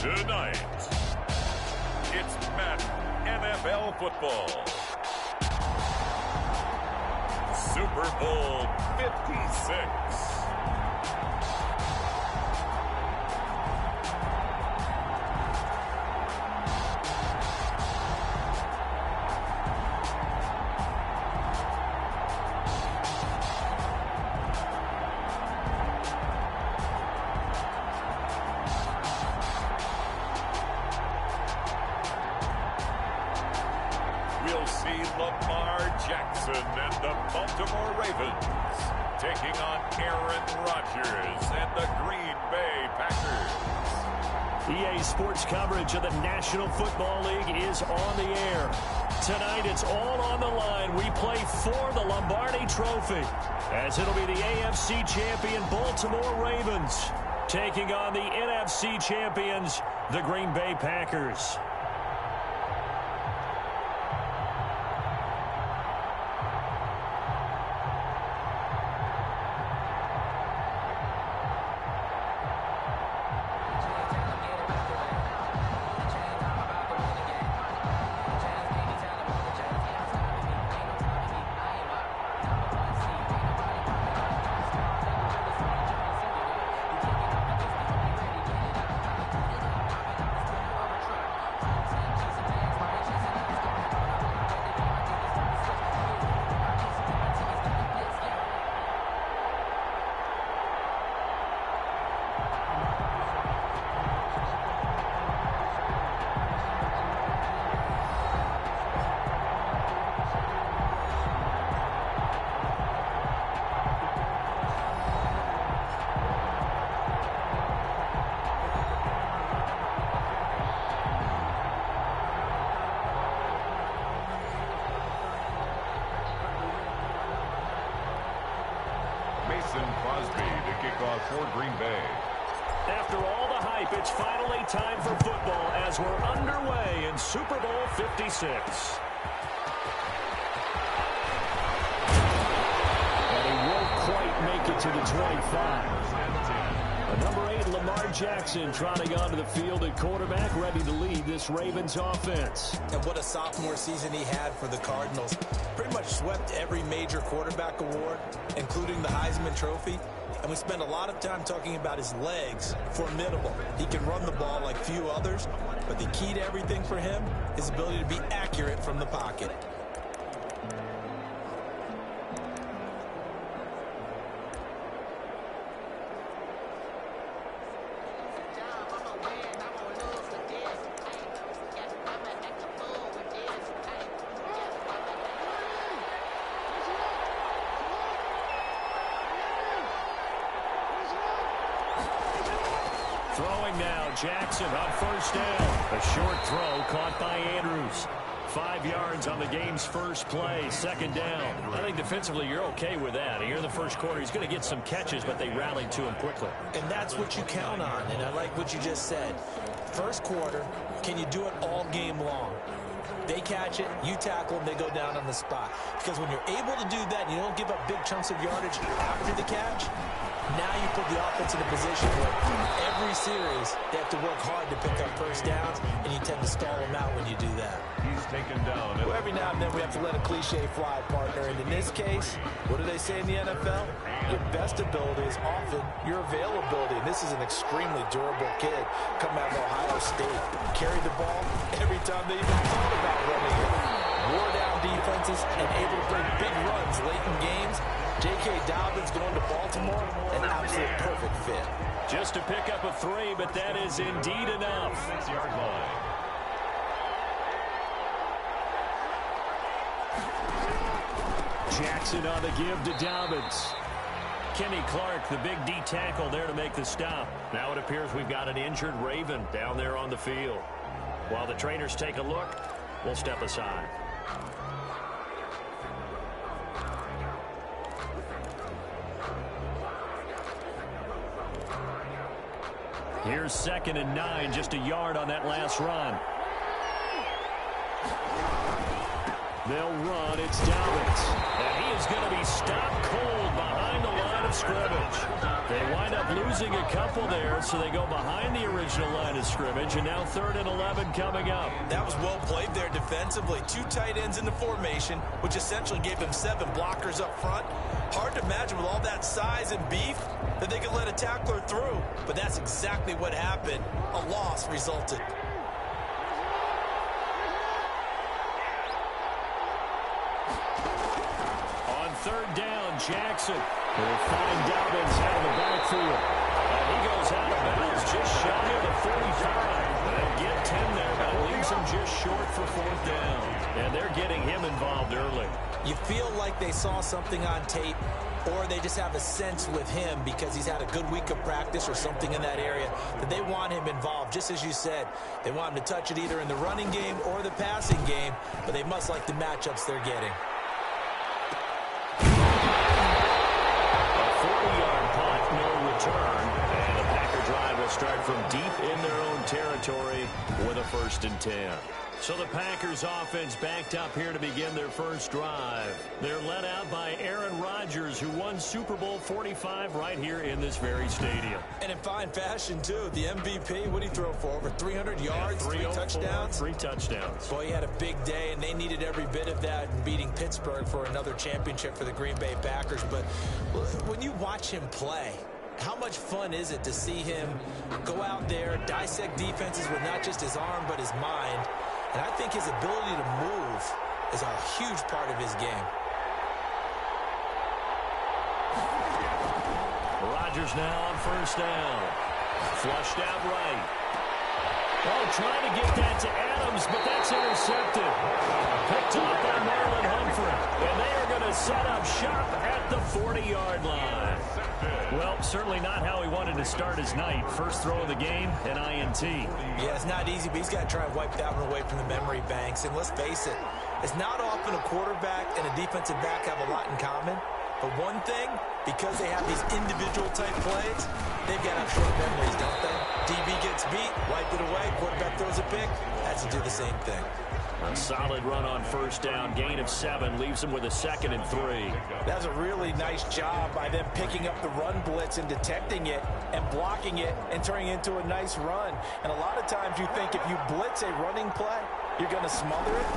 Tonight, it's Madden NFL football. Super Bowl 56. We'll see Lamar Jackson and the Baltimore Ravens taking on Aaron Rodgers and the Green Bay Packers. EA Sports coverage of the National Football League is on the air. Tonight, it's all on the line. We play for the Lombardi Trophy, as it'll be the AFC champion Baltimore Ravens taking on the NFC champions, the Green Bay Packers. Crosby to kick off for Green Bay. After all the hype, it's finally time for football as we're underway in Super Bowl 56. And he won't quite make it to the 25. Number 8, Lamar Jackson, trotting onto the field at quarterback, ready to lead this Ravens offense. And what a sophomore season he had for the Cardinals. Pretty much swept every major quarterback award, including the Heisman Trophy. And we spend a lot of time talking about his legs. Formidable. He can run the ball like few others, but the key to everything for him is the ability to be accurate from the pocket. Throwing now, Jackson on first down. A short throw caught by Andrews. 5 yards on the game's first play, second down. I think defensively you're okay with that. Here in the first quarter, he's going to get some catches, but they rallied to him quickly. And that's what you count on, and I like what you just said. First quarter, can you do it all game long? They catch it, you tackle them, they go down on the spot. Because when you're able to do that, you don't give up big chunks of yardage after the catch. Now you put the offense in a position where every series they have to work hard to pick up first downs, and you tend to stall them out when you do that. He's taken down. Well, every now and then we have to let a cliche fly, partner. And in this case, what do they say in the NFL? Your best ability is often your availability. And this is an extremely durable kid coming out of Ohio State. Carried the ball every time they even thought about running it. Wore down defenses and able to break big runs late in games. J.K. Dobbins going to Baltimore, an absolute perfect fit. Just to pick up a 3, but that is indeed enough. 6-yard line. Jackson on the give to Dobbins. Kenny Clark, the big D tackle there to make the stop. Now it appears we've got an injured Raven down there on the field. While the trainers take a look, we'll step aside. Here's 2nd and 9, just a yard on that last run. They'll run, it's Dobbins. And he is going to be stopped cold behind the line line of scrimmage. They wind up losing a couple there, so they go behind the original line of scrimmage, and now 3rd and 11 coming up. That was well played there defensively. 2 tight ends in the formation, which essentially gave them 7 blockers up front. Hard to imagine with all that size and beef that they could let a tackler through. But that's exactly what happened. A loss resulted. On 3rd down, Jackson will find Dobbins out of the backfield. And he goes out of bounds just shy of the 45. They'll get 10 there, but it leaves him just short for 4th down. And they're getting him involved early. You feel like they saw something on tape, or they just have a sense with him because he's had a good week of practice or something in that area that they want him involved. Just as you said, they want him to touch it either in the running game or the passing game, but they must like the matchups they're getting. A 40-yard punt, no return, and the Packer drive will start from deep in their own territory with a 1st and 10. So the Packers offense backed up here to begin their first drive. They're led out by Aaron Rodgers, who won Super Bowl 45 right here in this very stadium. And in fine fashion, too. The MVP, what did he throw for? Over 300 yards, 3 touchdowns? 3 touchdowns. Boy, he had a big day, and they needed every bit of that in beating Pittsburgh for another championship for the Green Bay Packers. But when you watch him play, how much fun is it to see him go out there, dissect defenses with not just his arm but his mind? And I think his ability to move is a huge part of his game. Rodgers now on 1st down. Flushed out right. Oh, trying to get that to Adams, but that's intercepted. Picked off by Marlon Humphrey. And they are going to set up shop at the 40-yard line. Well, certainly not how he wanted to start his night. First throw of the game, an INT. Yeah, it's not easy, but he's got to try and wipe that one away from the memory banks. And let's face it, it's not often a quarterback and a defensive back have a lot in common. But one thing, because they have these individual type plays, they've got to have short memories, don't they? DB gets beat, wipe it away, quarterback throws a pick, has to do the same thing. A solid run on 1st down, gain of 7, leaves him with a 2nd and 3. That's a really nice job by them picking up the run blitz and detecting it and blocking it and turning it into a nice run. And a lot of times you think if you blitz a running play, you're going to smother it.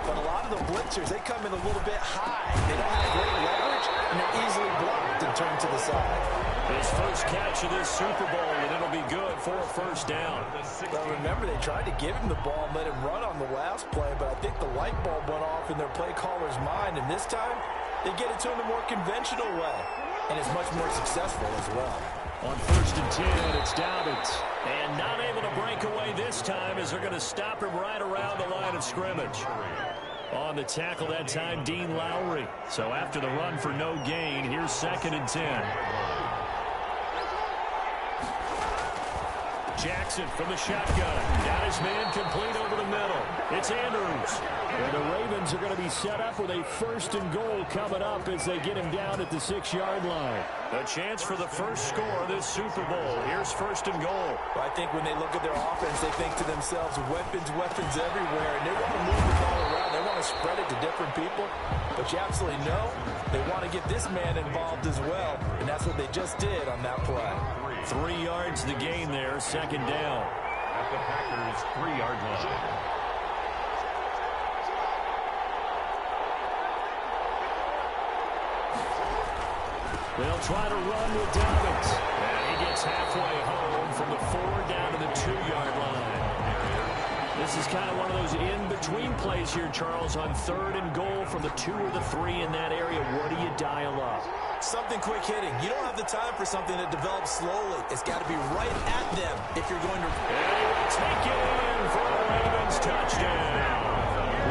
But a lot of the blitzers, they come in a little bit high. They don't have great leverage, and they're easily blocked and turned to the side. His first catch of this Super Bowl, and it'll be good for a 1st down. Well, remember, they tried to give him the ball and let him run on the last play, but I think the light bulb went off in their play caller's mind, and this time, they get it to him the more conventional way, and it's much more successful as well. On 1st and 10, it's Dobbins. And not able to break away this time as they're going to stop him right around the line of scrimmage. On the tackle that time, Dean Lowry. So after the run for no gain, here's 2nd and 10. Jackson from the shotgun. Got his man complete over the middle. It's Andrews. And the Ravens are going to be set up with a 1st and goal coming up as they get him down at the 6-yard line. A chance for the first score of this Super Bowl. Here's 1st and goal. Well, I think when they look at their offense, they think to themselves, weapons everywhere. And they want to move the ball around. They want to spread it to different people. But you absolutely know they want to get this man involved as well. And that's what they just did on that play. 3 yards the gain there, 2nd down. At the Packers' 3-yard line. They'll try to run with Dobbins. And he gets halfway home from the 4 down to the 2-yard line. This is kind of one of those in-between plays here, Charles, on 3rd and goal from the 2 or the 3 in that area. What do you dial up? Something quick hitting. You don't have the time for something that develops slowly. It's got to be right at them if you're going to... And he will take it in for the Ravens touchdown.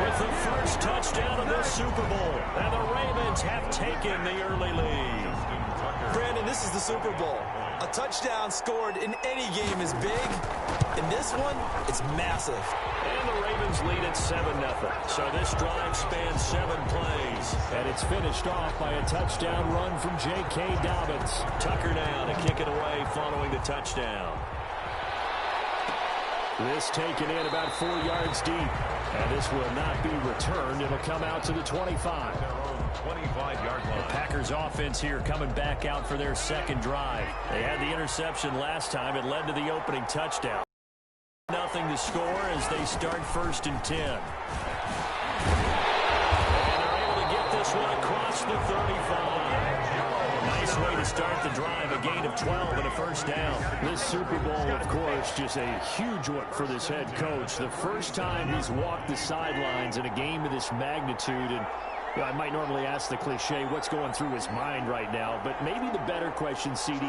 With the first touchdown of this Super Bowl. And the Ravens have taken the early lead. Brandon, this is the Super Bowl. A touchdown scored in any game is big. In this one, it's massive. And the Ravens lead at 7-0. So this drive spans 7 plays. And it's finished off by a touchdown run from J.K. Dobbins. Tucker now to kick it away following the touchdown. This taken in about 4 yards deep. And this will not be returned. It'll come out to the 25. 25-yard line. The Packers offense here coming back out for their second drive. They had the interception last time. It led to the opening touchdown. Nothing to score as they start 1st and 10. And they're able to get this one across the 35. Nice way to start the drive, a gain of 12 and a 1st down. This Super Bowl, of course, just a huge one for this head coach. The first time he's walked the sidelines in a game of this magnitude. And I might normally ask the cliche, what's going through his mind right now? But maybe the better question, CD,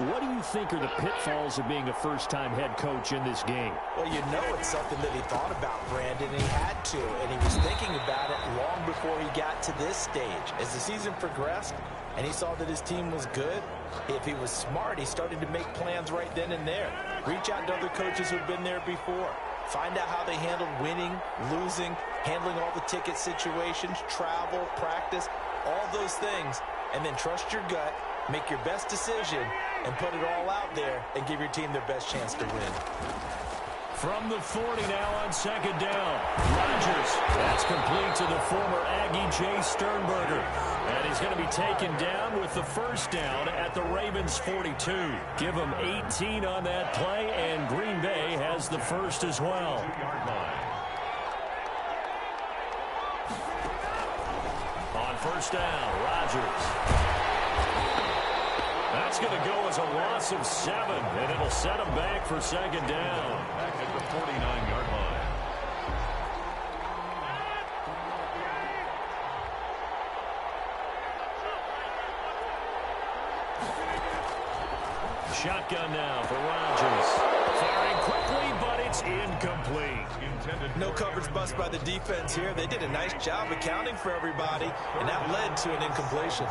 what do you think are the pitfalls of being a first-time head coach in this game? Well, you know it's something that he thought about, Brandon, and he had to. And he was thinking about it long before he got to this stage. As the season progressed and he saw that his team was good, if he was smart, he started to make plans right then and there. Reach out to other coaches who've been there before. Find out how they handled winning, losing, handling all the ticket situations, travel, practice, all those things. And then trust your gut, make your best decision, and put it all out there and give your team their best chance to win. From the 40 now on 2nd down. Rodgers. That's complete to the former Aggie Jay Sternberger. And he's going to be taken down with the 1st down at the Ravens 42. Give him 18 on that play, and Green Bay has the 1st as well. On 1st down, Rodgers. That's going to go as a loss of 7, and it'll set him back for 2nd down. Back at the 49-yard line. Shotgun now for Rodgers. Firing quickly, but it's incomplete. No coverage bust by the defense here. They did a nice job accounting for everybody, and that led to an incompletion.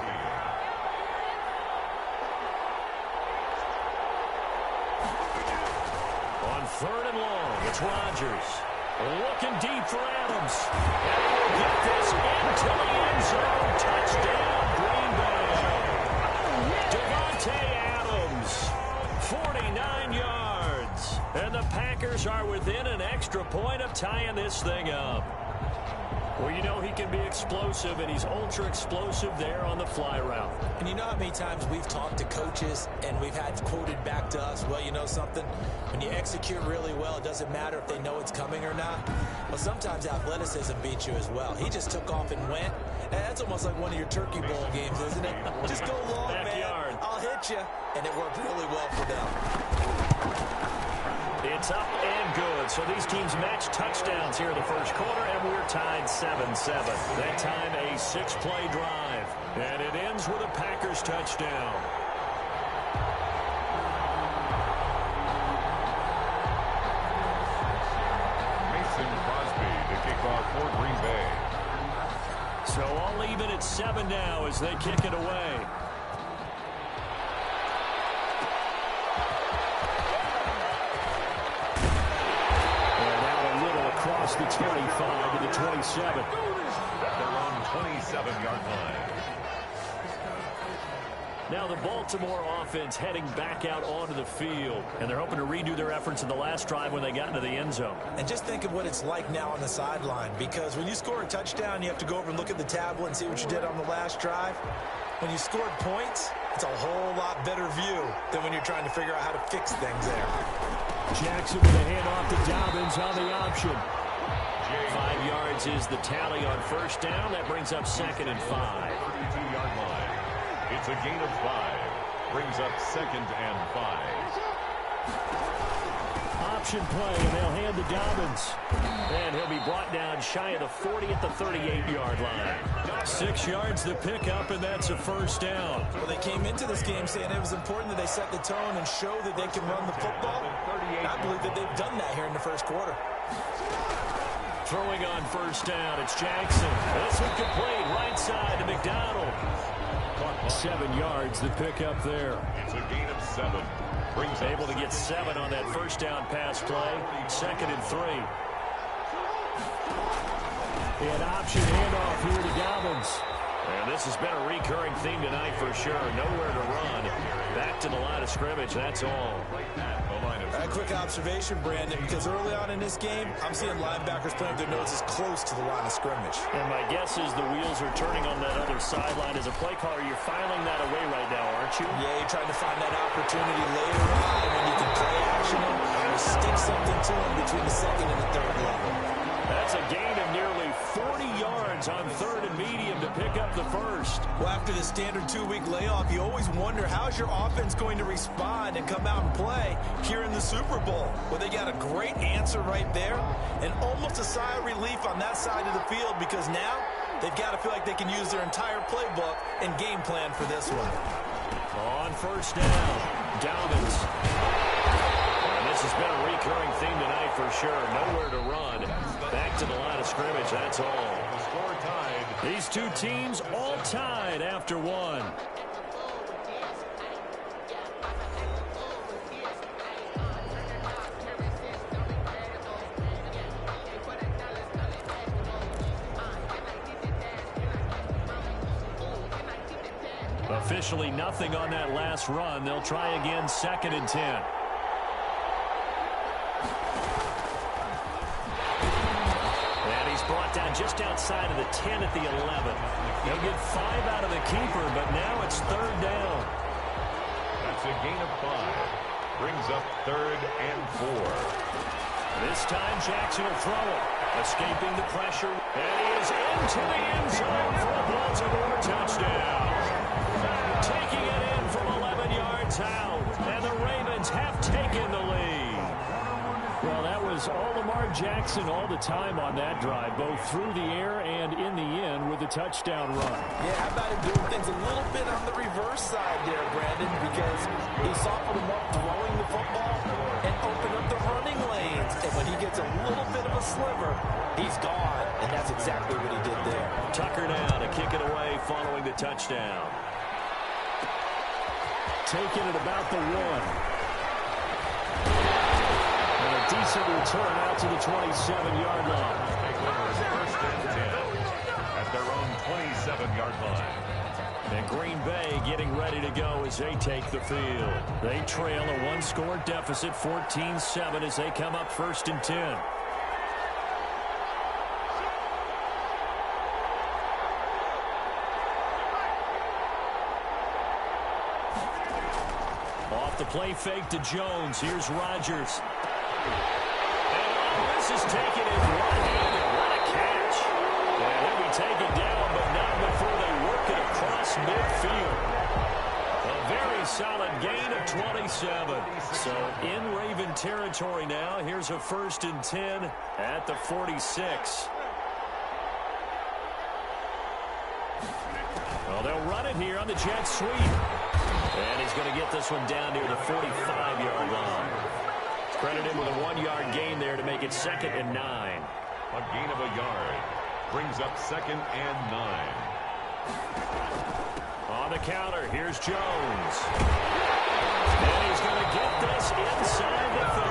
On 3rd and long, it's Rodgers. Looking deep for Adams. And he will get this into the end zone. Touchdown, Green Bay. Devontae Adams, 49 yards. And the Packers are within an extra point of tying this thing up. Well, you know he can be explosive, and he's ultra-explosive there on the fly route. And you know how many times we've talked to coaches and we've had quoted back to us, well, you know something? When you execute really well, it doesn't matter if they know it's coming or not. Well, sometimes athleticism beats you as well. He just took off and went. And that's almost like one of your Turkey Bowl games, isn't it? Just go long, Backyard. man. I'll hit you. And it worked really well for them. It's up and good. So these teams match touchdowns here in the 1st quarter, and we're tied 7-7. That time a 6-play drive. And it ends with a Packers touchdown. Mason Crosby to kick off for Green Bay. So all even at 7 now as they kick it away. Across the 25 to the 27. At their own 27-yard line. Now the Baltimore offense heading back out onto the field. And they're hoping to redo their efforts in the last drive when they got into the end zone. And just think of what it's like now on the sideline. Because when you score a touchdown, you have to go over and look at the tablet and see what you did on the last drive. When you scored points, it's a whole lot better view than when you're trying to figure out how to fix things there. Jackson with a handoff to Dobbins on the option. 5 yards is the tally on 1st down. That brings up 2nd and 5. 32-yard line. It's a gain of 5. Brings up 2nd and 5. Option play, and they'll hand to Dobbins. And he'll be brought down shy of the 40 at the 38-yard line. 6 yards the pickup, and that's a 1st down. Well, they came into this game saying it was important that they set the tone and show that they can run the football. And I believe that they've done that here in the 1st quarter. Throwing on 1st down, it's Jackson. This one complete, right side to McDonald. 7 yards the pickup there. It's a gain of 7. Able to get 7 on that 1st down pass play. 2nd and 3. An option handoff here to Dobbins. And this has been a recurring theme tonight for sure. Nowhere to run. Back to the line of scrimmage, that's all. Right at the line of A quick observation, Brandon, because early on in this game, I'm seeing linebackers playing with their noses close to the line of scrimmage. And my guess is the wheels are turning on that other sideline. As a play caller, you're filing that away right now, aren't you? Yeah, you're trying to find that opportunity later on when you can play action them or stick something to them between the second and the third level. That's a gain of nearly 40 yards on third and medium to pick up the first. Well, after the standard 2-week layoff, you always wonder how's your offense going to respond and come out and play here in the Super Bowl. Well, they got a great answer right there and almost a sigh of relief on that side of the field because now they've got to feel like they can use their entire playbook and game plan for this one. On first down, Dobbins. And this has been a recurring theme tonight for sure. Nowhere to run. Back to the line of scrimmage, that's all. Score tied. These two teams all tied after one. Officially nothing on that last run. They'll try again, 2nd and 10. Brought down just outside of the 10 at the 11. They'll get 5 out of the keeper, but now it's 3rd down. That's a gain of 5. Brings up 3rd and 4. This time Jackson will throw it. Escaping the pressure. And he is into the end zone for a Baltimore touchdown. Taking it in from 11 yards out. And the Ravens have taken the lead. Well, that was all Lamar Jackson all the time on that drive, both through the air and in the end with the touchdown run. Yeah, how about him doing things a little bit on the reverse side there, Brandon, because he softened him up throwing the football and opened up the running lanes. And when he gets a little bit of a sliver, he's gone. And that's exactly what he did there. Tucker now to kick it away following the touchdown. Taking it about the 1. Decent return out to the 27-yard line. First and 10 at their own 27-yard line. And Green Bay getting ready to go as they take the field. They trail a one-score deficit, 14-7, as they come up 1st and 10. Off the play fake to Jones. Here's Rodgers. And this is taken in one-handed. What a catch. And he'll be taken down, but not before they work it across midfield. A very solid gain of 27. So in Raven territory now. Here's a 1st and 10 at the 46. Well, they'll run it here on the jet sweep. And he's going to get this one down near the 45-yard line. Credited with a 1-yard gain there to make it 2nd and 9. A gain of a yard. Brings up 2nd and 9. On the counter, here's Jones. And he's going to get this inside the 30.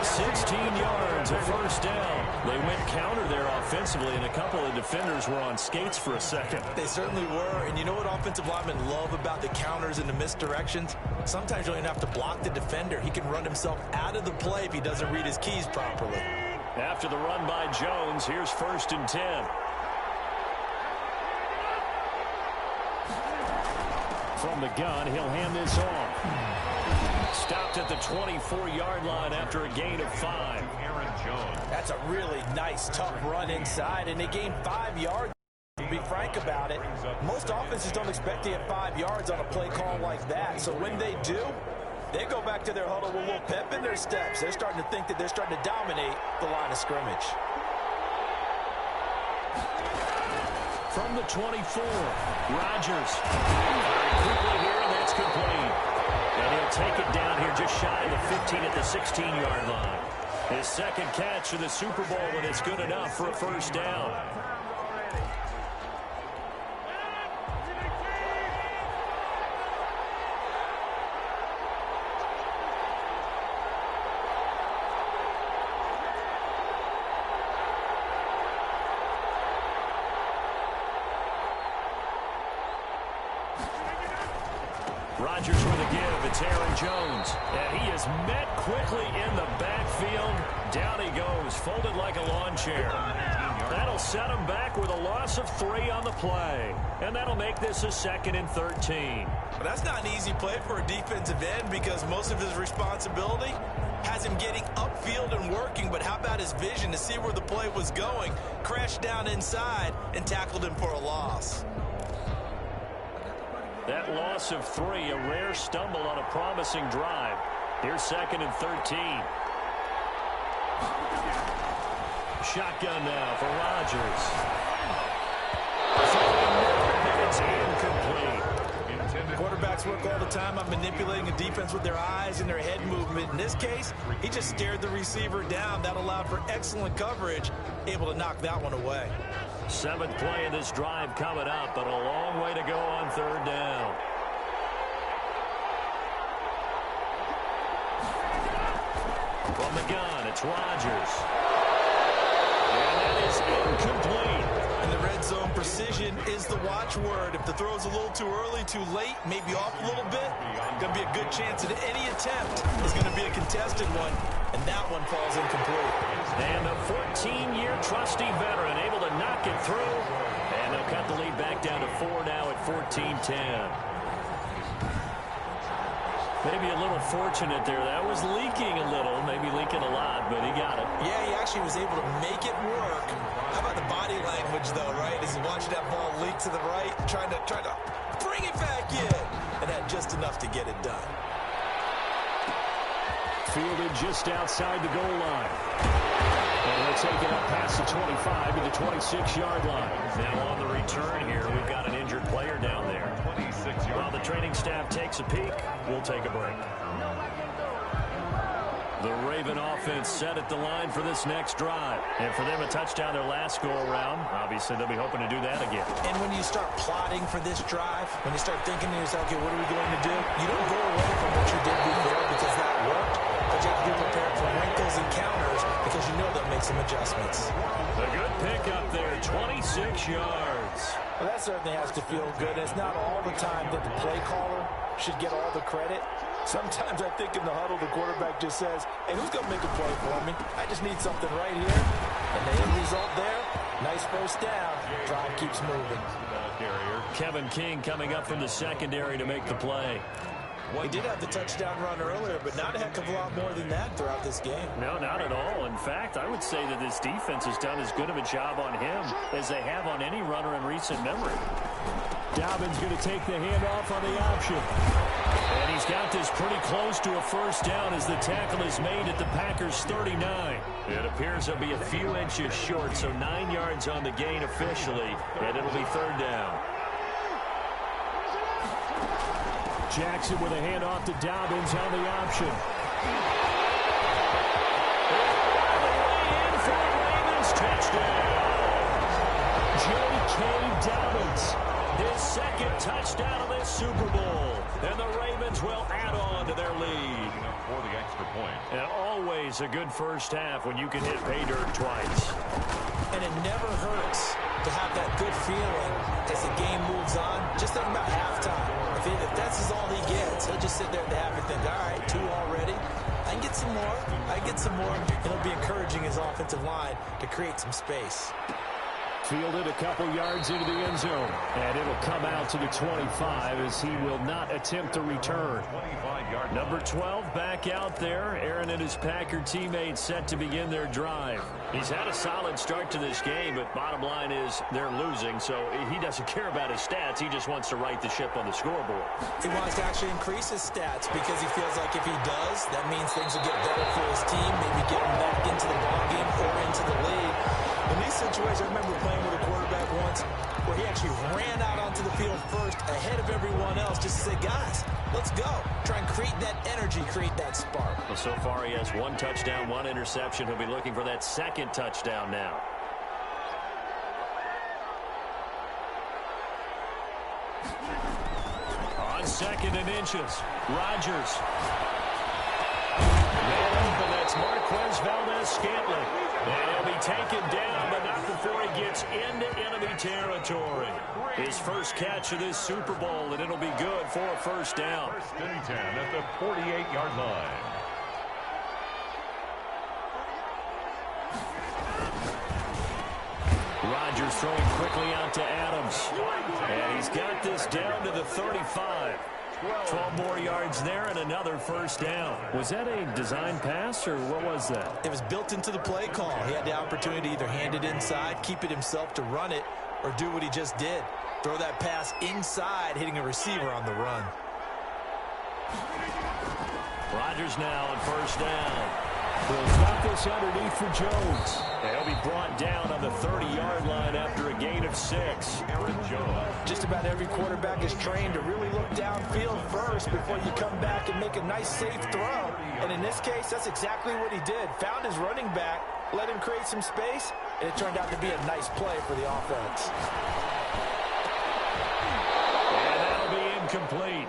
16 yards, a 1st down. They went counter there offensively, and a couple of defenders were on skates for a second. They certainly were, and you know what offensive linemen love about the counters and the misdirections? Sometimes you don't even have to block the defender. He can run himself out of the play if he doesn't read his keys properly. After the run by Jones, here's 1st and 10. From the gun, he'll hand this off. Stopped at the 24-yard line after a gain of 5. Aaron Jones. That's a really nice, tough run inside, and they gained 5 yards. To be frank about it, most offenses don't expect to get 5 yards on a play call like that. So when they do, they go back to their huddle with a little pep in their steps. They're starting to think that they're starting to dominate the line of scrimmage. From the 24, Rodgers. Very quickly here, and that's complete. And he'll take it down here just shy of the 15 at the 16-yard line. His 2nd catch of the Super Bowl, and it's good enough for a 1st down. Rodgers with a give. It's Aaron Jones. And he is met quickly in the backfield. Down he goes, folded like a lawn chair. That'll set him back with a loss of 3 on the play. And that'll make this a 2nd and 13. But that's not an easy play for a defensive end because most of his responsibility has him getting upfield and working. But how about his vision to see where the play was going? Crashed down inside and tackled him for a loss. That loss of 3, a rare stumble on a promising drive. Here's 2nd and 13. Shotgun now for Rodgers. It's incomplete. Quarterbacks work all the time on manipulating a defense with their eyes and their head movement. In this case, he just stared the receiver down. That allowed for excellent coverage, able to knock that one away. 7th play of this drive coming up, but a long way to go on 3rd down. From the gun, it's Rodgers. And that is incomplete. In the red zone, precision is the watchword. If the throw's a little too early, too late, maybe off a little bit, going to be a good chance that any attempt is going to be a contested one, and that one falls incomplete. And the 14-year trusty veteran able to knock it through, and they'll cut the lead back down to 4 now at 14-10. Maybe a little fortunate there. That was leaking a little, maybe leaking a lot, but he got it. Yeah, he actually was able to make it work. How about the body language, though, right? As he watched that ball leak to the right, trying to bring it back in, and had just enough to get it done. Fielded just outside the goal line. And they'll take it up past the 25 to the 26-yard line. Now on the return here, we've got an injured player down there. While the training staff takes a peek, we'll take a break. The Raven offense set at the line for this next drive. And for them, a touchdown their last go-around. Obviously, they'll be hoping to do that again. And when you start plotting for this drive, when you start thinking to yourself, okay, what are we going to do? You don't go away from what you did before because that worked. But you have to be prepared for wrinkles and counters because you know they'll make some adjustments. A good pick up there, 26 yards. Well, that certainly has to feel good. It's not all the time that the play caller should get all the credit. Sometimes I think in the huddle, the quarterback just says, hey, who's going to make a play for me? I just need something right here. And the end result there, nice first down. Drive keeps moving. Kevin King coming up from the secondary to make the play. He did have the touchdown run earlier, but not a heck of a lot more than that throughout this game. No, not at all. In fact, I would say that this defense has done as good of a job on him as they have on any runner in recent memory. Dobbins going to take the handoff on the option. And he's got this pretty close to a first down as the tackle is made at the Packers' 39. It appears he'll be a few inches short, so 9 yards on the gain officially, and it'll be 3rd down. Jackson with a handoff to Dobbins on the option. In for the Ravens touchdown. J.K. Dobbins, his 2nd touchdown of this Super Bowl. And the Ravens will add on to their lead. For the extra point. And always a good first half when you can hit pay dirt twice. And it never hurts to have that good feeling as the game moves on. Just think about halftime. If that's all he gets, he'll just sit there at the half and think, all right, 2 already. I can get some more. I can get some more. And it'll be encouraging his offensive line to create some space. Fielded a couple yards into the end zone. And it'll come out to the 25 as he will not attempt to return. Number 12 back out there. Aaron and his Packer teammates set to begin their drive. He's had a solid start to this game, but bottom line is they're losing, so he doesn't care about his stats. He just wants to right the ship on the scoreboard. He wants to actually increase his stats because he feels like if he does, that means things will get better for his team, maybe get him back into the ballgame or into the league. In these situations, I remember playing with a quarterback once where he actually ran out onto the field first ahead of everyone else just to say, guys, let's go. Try and create that energy, create that spark. Well, so far he has 1 touchdown, 1 interception. He'll be looking for that 2nd touchdown now. On 2nd and inches, Rodgers. Man open, that It's Marquez Valdez-Scantling. And he'll be taken down, but not before he gets into enemy territory. His first catch of this Super Bowl, and it'll be good for a first down. First and 10 at the 48-yard line. Rodgers throwing quickly out to Adams. And he's got this down to the 35. 12 more yards there and another first down. Was that a design pass or what was that? It was built into the play call. He had the opportunity to either hand it inside, keep it himself to run it, or do what he just did. Throw that pass inside, hitting a receiver on the run. Rodgers now on first down. He'll stop this underneath for Jones. And he'll be brought down on the 30-yard line after a gain of 6. Aaron Jones. Just about every quarterback is trained to really look downfield first before you come back and make a nice, safe throw. And in this case, that's exactly what he did. Found his running back, let him create some space, and it turned out to be a nice play for the offense. And that'll be incomplete.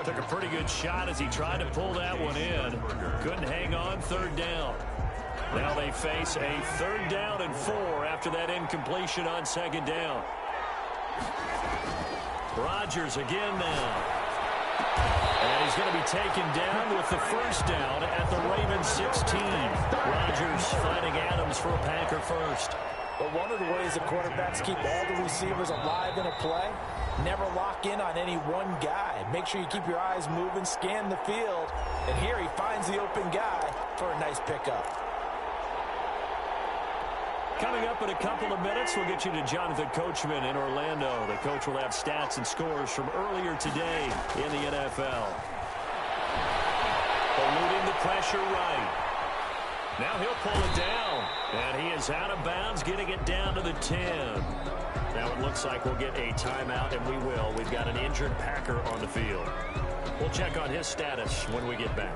Took a pretty good shot as he tried to pull that one in. Couldn't hang on, third down. Now they face a third down and 4 after that incompletion on second down. Rodgers again now. And he's going to be taken down with the first down at the Ravens 16. Rodgers finding Adams for a Packer first. But one of the ways the quarterbacks keep all the receivers alive in a play, never lock in on any one guy. Make sure you keep your eyes moving, scan the field. And here he finds the open guy for a nice pickup. Coming up in a couple of minutes, we'll get you to Jonathan Coachman in Orlando. The coach will have stats and scores from earlier today in the NFL. Eluding the pressure right. Now he'll pull it down. And he is out of bounds, getting it down to the 10. Now it looks like we'll get a timeout, and we will. We've got an injured Packer on the field. We'll check on his status when we get back.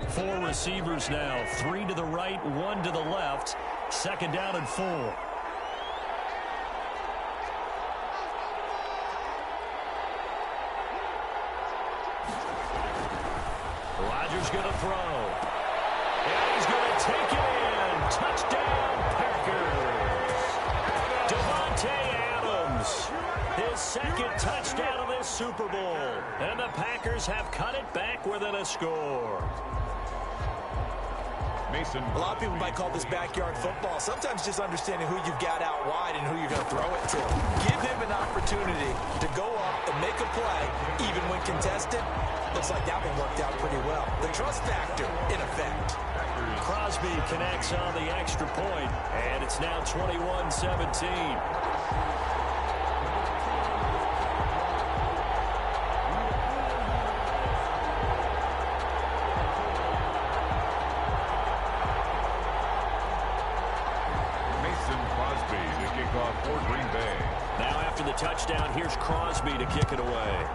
Four receivers now, 3 to the right, 1 to the left. Second down and 4. Rodgers going to throw. And he's going to take it in. Touchdown, Packers. Devontae Adams. His second touchdown of this Super Bowl. And the Packers have cut it back within a score. Mason. A lot of people might call this backyard football. Sometimes just understanding who you've got out wide and who you're going to throw it to. Give him an opportunity to go up and make a play, even when contested. Looks like that one worked out pretty well. The trust factor, in effect. Crosby connects on the extra point, and it's now 21-17. For Green Bay. Now after the touchdown, here's Crosby to kick it away.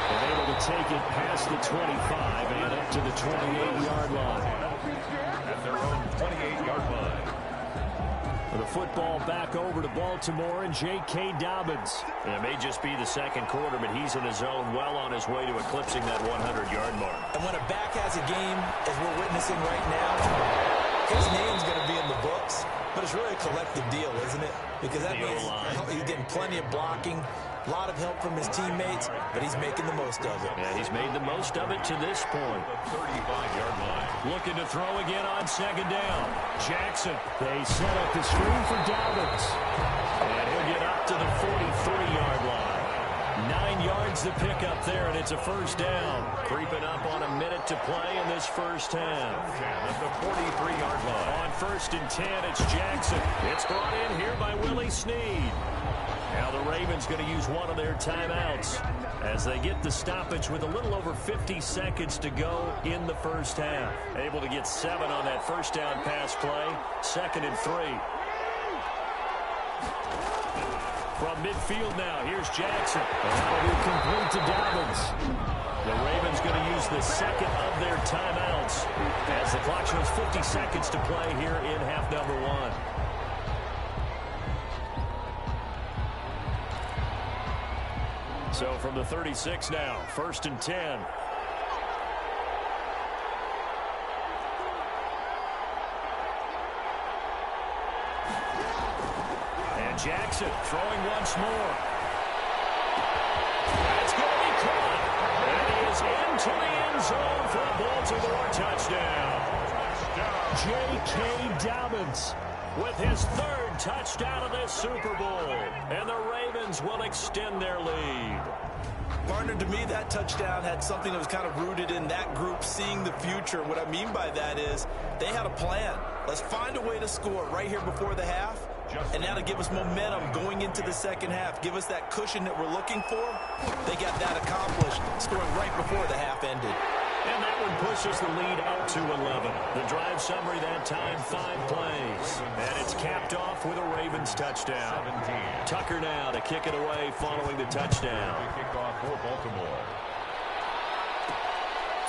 And able to take it past the 25 and up to the 28-yard line. At their own 28-yard line. The football back over to Baltimore and J.K. Dobbins. It may just be the second quarter, but he's in his zone, well on his way to eclipsing that 100-yard mark. And when a back has a game, as we're witnessing right now, his name's going to be in the books, but it's really a collective deal, isn't it? Because that means he's getting plenty of blocking, a lot of help from his teammates, but he's making the most of it. Yeah, he's made the most of it to this point. 35-yard line. Looking to throw again on second down. Jackson. They set up the screen for Dobbins. And he'll get up to the 43-yard line. 9 yards to pick up there, and it's a first down. Creeping up on a minute to play in this first half. At the 43-yard line. On first and 10, it's Jackson. It's brought in here by Willie Snead. Now the Ravens going to use one of their timeouts as they get the stoppage with a little over 50 seconds to go in the first half. Able to get 7 on that first down pass play. Second and 3. From midfield now, here's Jackson. And that'll be complete to Dobbins. The Ravens going to use the second of their timeouts as the clock shows 50 seconds to play here in half number 1. So from the 36 now, 1st and 10. And Jackson throwing once more. That's going to be caught. And he is into the end zone for a Baltimore touchdown. J.K. Dobbins with his 3rd touchdown of this Super Bowl. And the Ravens will extend their lead. Partner, to me, that touchdown had something that was kind of rooted in that group seeing the future. What I mean by that is they had a plan. Let's find a way to score right here before the half. And that'll give us momentum going into the second half. Give us that cushion that we're looking for. They got that accomplished, scoring right before the half ended. And that one pushes the lead up to 11. The drive summary that time, 5 plays. And it's capped off with a Ravens touchdown. 17. Tucker now to kick it away following the touchdown. Kickoff for Baltimore.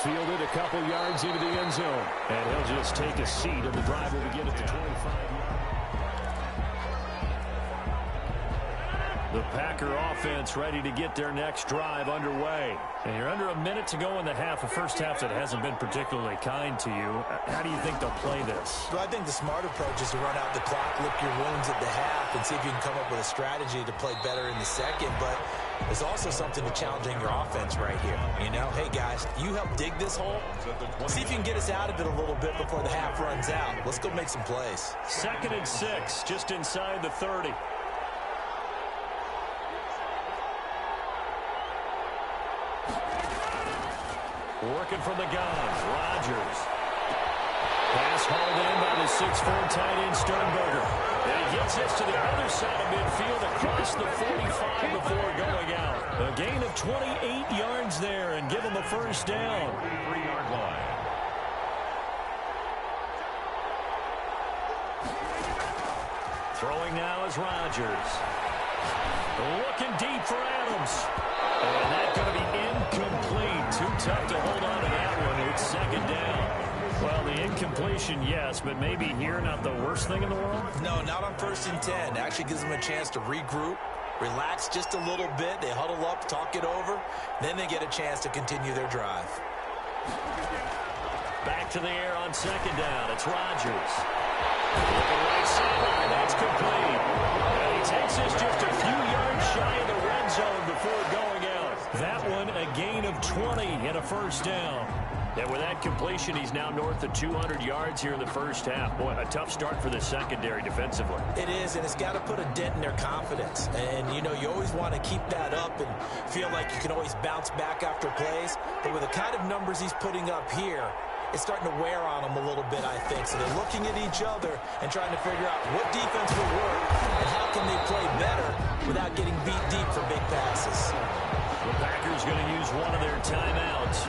Fielded a couple yards into the end zone. And he'll just take a seat, and the drive will begin at the 25-yard. The Packer offense ready to get their next drive underway. And you're under a minute to go in the half, a first half that hasn't been particularly kind to you. How do you think they'll play this? Well, I think the smart approach is to run out the clock, lick your wounds at the half, and see if you can come up with a strategy to play better in the second. But there's also something to challenging your offense right here. You know, hey, guys, you help dig this hole. See if you can get us out of it a little bit before the half runs out. Let's go make some plays. 2nd and 6, just inside the 30. Working from the gun, Rodgers. Pass hauled in by the 6'4" tight end Sternberger. And he gets this to the other side of midfield across the 45 before going out. A gain of 28 yards there and give him a first down. 3-yard line. Throwing now is Rodgers. Looking deep for Adams. And that's going to be incomplete. Too tough to hold on to that one. It's 2nd down. Well, the incompletion, yes, but maybe here not the worst thing in the world? No, not on 1st and 10. It actually gives them a chance to regroup, relax just a little bit. They huddle up, talk it over. Then they get a chance to continue their drive. Back to the air on 2nd down. It's Rodgers. Looking right sideline. That's complete. And he takes this just a few yards shy of the red zone before going out. That one a gain of 20 and a first down. And with that completion, he's now north of 200 yards here in the first half. Boy, a tough start for the secondary defensively. It is, and it's got to put a dent in their confidence. And, you know, you always want to keep that up and feel like you can always bounce back after plays. But with the kind of numbers he's putting up here, it's starting to wear on them a little bit, I think. So they're looking at each other and trying to figure out what defense will work and how can they play better without getting beat deep for big passes. The Packers going to use one of their timeouts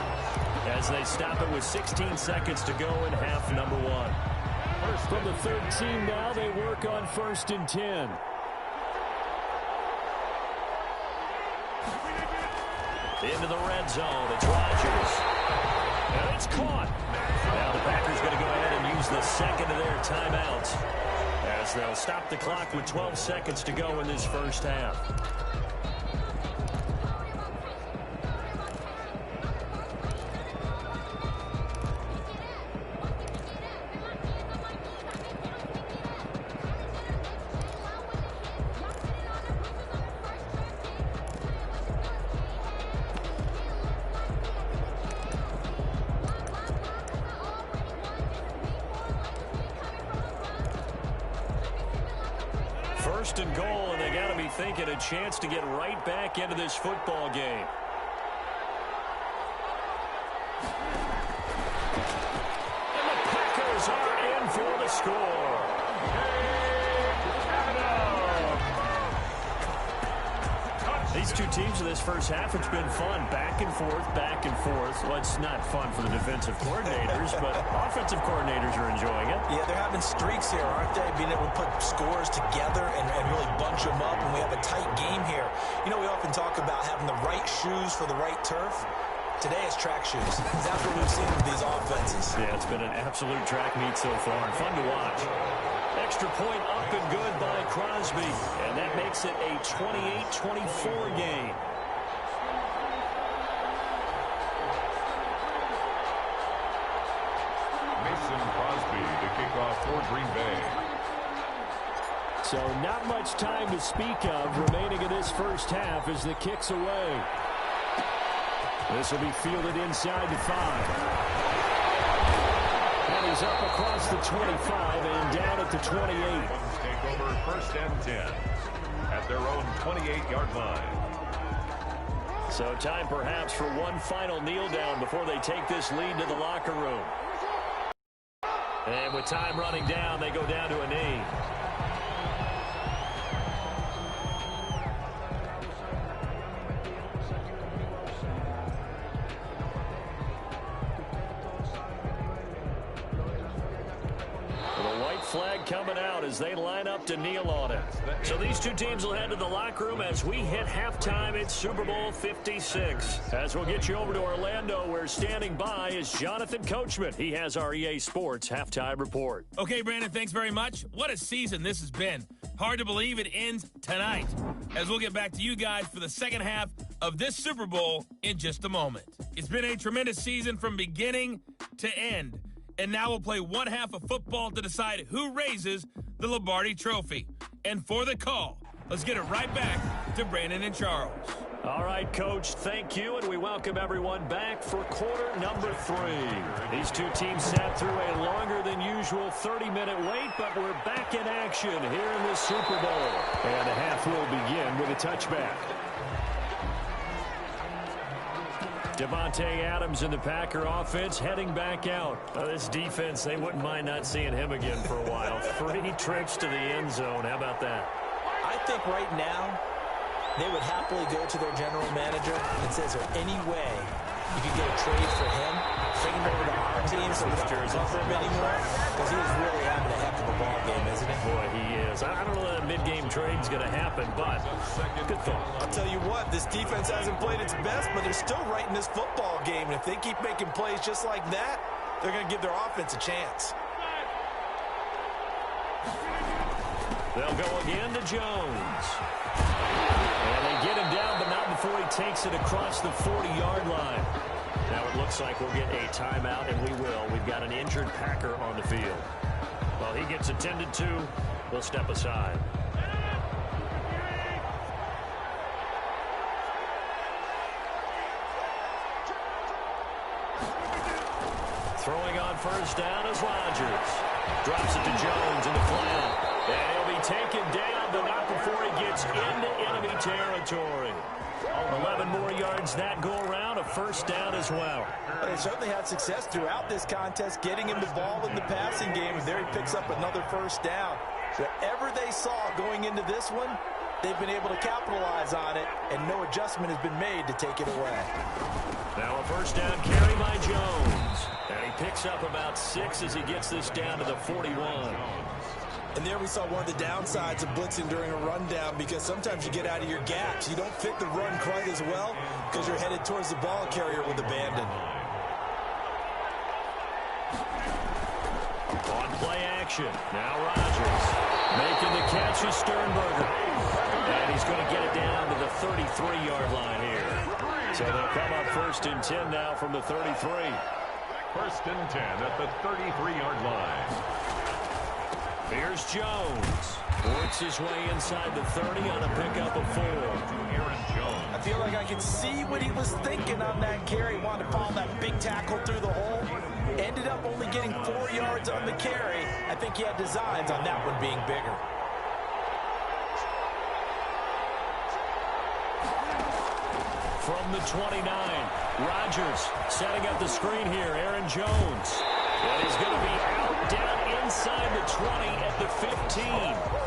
as they stop it with 16 seconds to go in half number 1. From the 13 now, they work on 1st and 10. Into the red zone. It's Rodgers. And it's caught. Now the Packers going to go ahead and use the second of their timeouts as they'll stop the clock with 12 seconds to go in this first half. First and goal, and they got to be thinking a chance to get right back into this football game. And the Packers are in for the score. These two teams in this first half, it's been fun. Back and forth, back and forth. Well, it's not fun for the defensive coordinators, but offensive coordinators are enjoying it. Yeah, they're having streaks here, aren't they? Being able to put scores together and really bunch them up, and we have a tight game here. You know, we often talk about having the right shoes for the right turf. Today it's track shoes. That's what we've seen with these offenses. Yeah, it's been an absolute track meet so far, and fun to watch. Extra point up and good by Crosby, and that makes it a 28-24 game. Trophy to kick off for Green Bay. So not much time to speak of remaining in this first half as the kick's away. This will be fielded inside the 5. And he's up across the 25 and down at the 28. Take over 1st and 10 at their own 28-yard line. So time perhaps for one final kneel down before they take this lead to the locker room. And with time running down, they go down to a knee. Flag coming out as they line up to kneel on it. So these two teams will head to the locker room as we hit halftime. It's Super Bowl 56. As we'll get you over to Orlando, where standing by is Jonathan Coachman. He has our EA Sports halftime report. Okay, Brandon, thanks very much. What a season this has been. Hard to believe it ends tonight, as we'll get back to you guys for the second half of this Super Bowl in just a moment. It's been a tremendous season from beginning to end. And now we'll play one half of football to decide who raises the Lombardi Trophy. And for the call, let's get it right back to Brandon and Charles. All right, Coach, thank you, and we welcome everyone back for quarter number 3. These two teams sat through a longer than usual 30-minute wait, but we're back in action here in the Super Bowl. And the half will begin with a touchback. Devontae Adams in the Packer offense heading back out. This defense, they wouldn't mind not seeing him again for a while. 3 trips to the end zone. How about that? I think right now they would happily go to their general manager and say, is there any way you could get a trade for him, take him over to our team so we don't cover him anymore? Because he is really having a heck of a ball game, isn't he? Boy, he is. I don't know that a mid-game trade's going to happen, but good thought. I'll tell you what, this defense hasn't played its best, but they're still right in this football game. And if they keep making plays just like that, they're going to give their offense a chance. They'll go again to Jones. And they get him down, but not before he takes it across the 40-yard line. Now it looks like we'll get a timeout, and we will. We've got an injured Packer on the field. While he gets attended to, we'll step aside. Throwing on first down is Rodgers. Drops it to Jones in the flat. And he'll be taken down, but not before he gets into enemy territory. 11 more yards that go around, a first down as well. They certainly had success throughout this contest, getting him the ball in the passing game, and there he picks up another first down. Whatever they saw going into this one, they've been able to capitalize on it, and no adjustment has been made to take it away. Now a first down carry by Jones. And he picks up about 6 as he gets this down to the 41. And there we saw one of the downsides of blitzing during a rundown, because sometimes you get out of your gaps. You don't fit the run quite as well because you're headed towards the ball carrier with abandon. On play action. Now Rodgers making the catch is Sternberger. And he's going to get it down to the 33-yard line here. So they'll come up 1st and 10 now from the 33. 1st and 10 at the 33-yard line. Here's Jones. Works his way inside the 30 on a pickup of 4. I feel like I can see what he was thinking on that carry. Wanted to follow that big tackle through the hole. Ended up only getting 4 yards on the carry. I think he had designs on that one being bigger. From the 29, Rodgers setting up the screen here. Aaron Jones. And he's going to be out down inside the 20 at the 15.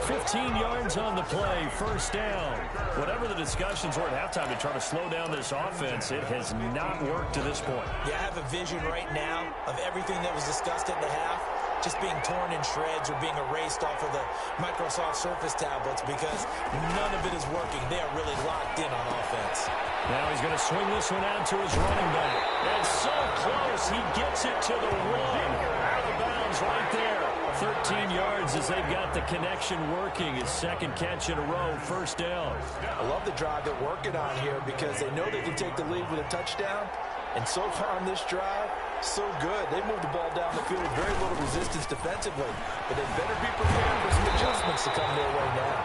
15 yards on the play, first down. Whatever the discussions were at halftime to try to slow down this offense, it has not worked to this point. Yeah, I have a vision right now of everything that was discussed at the half just being torn in shreds or being erased off of the Microsoft Surface tablets, because none of it is working. They are really locked in on offense. Now he's going to swing this one out to his running back. And so close, he gets it to the 1. Out of bounds right there. 13 yards as they've got the connection working. His second catch in a row, first down. I love the drive they're working on here because they know they can take the lead with a touchdown. And so far on this drive, So good. They moved the ball down the field with very little resistance defensively. But they better be prepared for some adjustments to come their way now.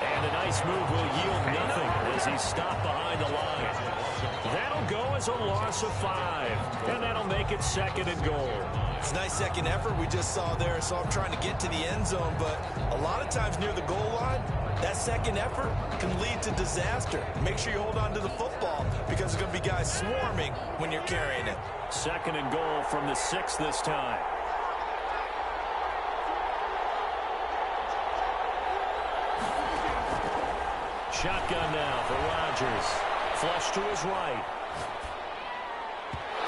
And a nice move will yield nothing as he's stopped behind the line. That'll go as a loss of 5. And that'll make it 2nd and goal. It's a nice second effort we just saw there. So I'm trying to get to the end zone. But a lot of times near the goal line, that second effort can lead to disaster. Make sure you hold on to the football because there's going to be guys swarming when you're carrying it. 2nd and goal from the 6 this time. Shotgun now for Rodgers. Flush to his right.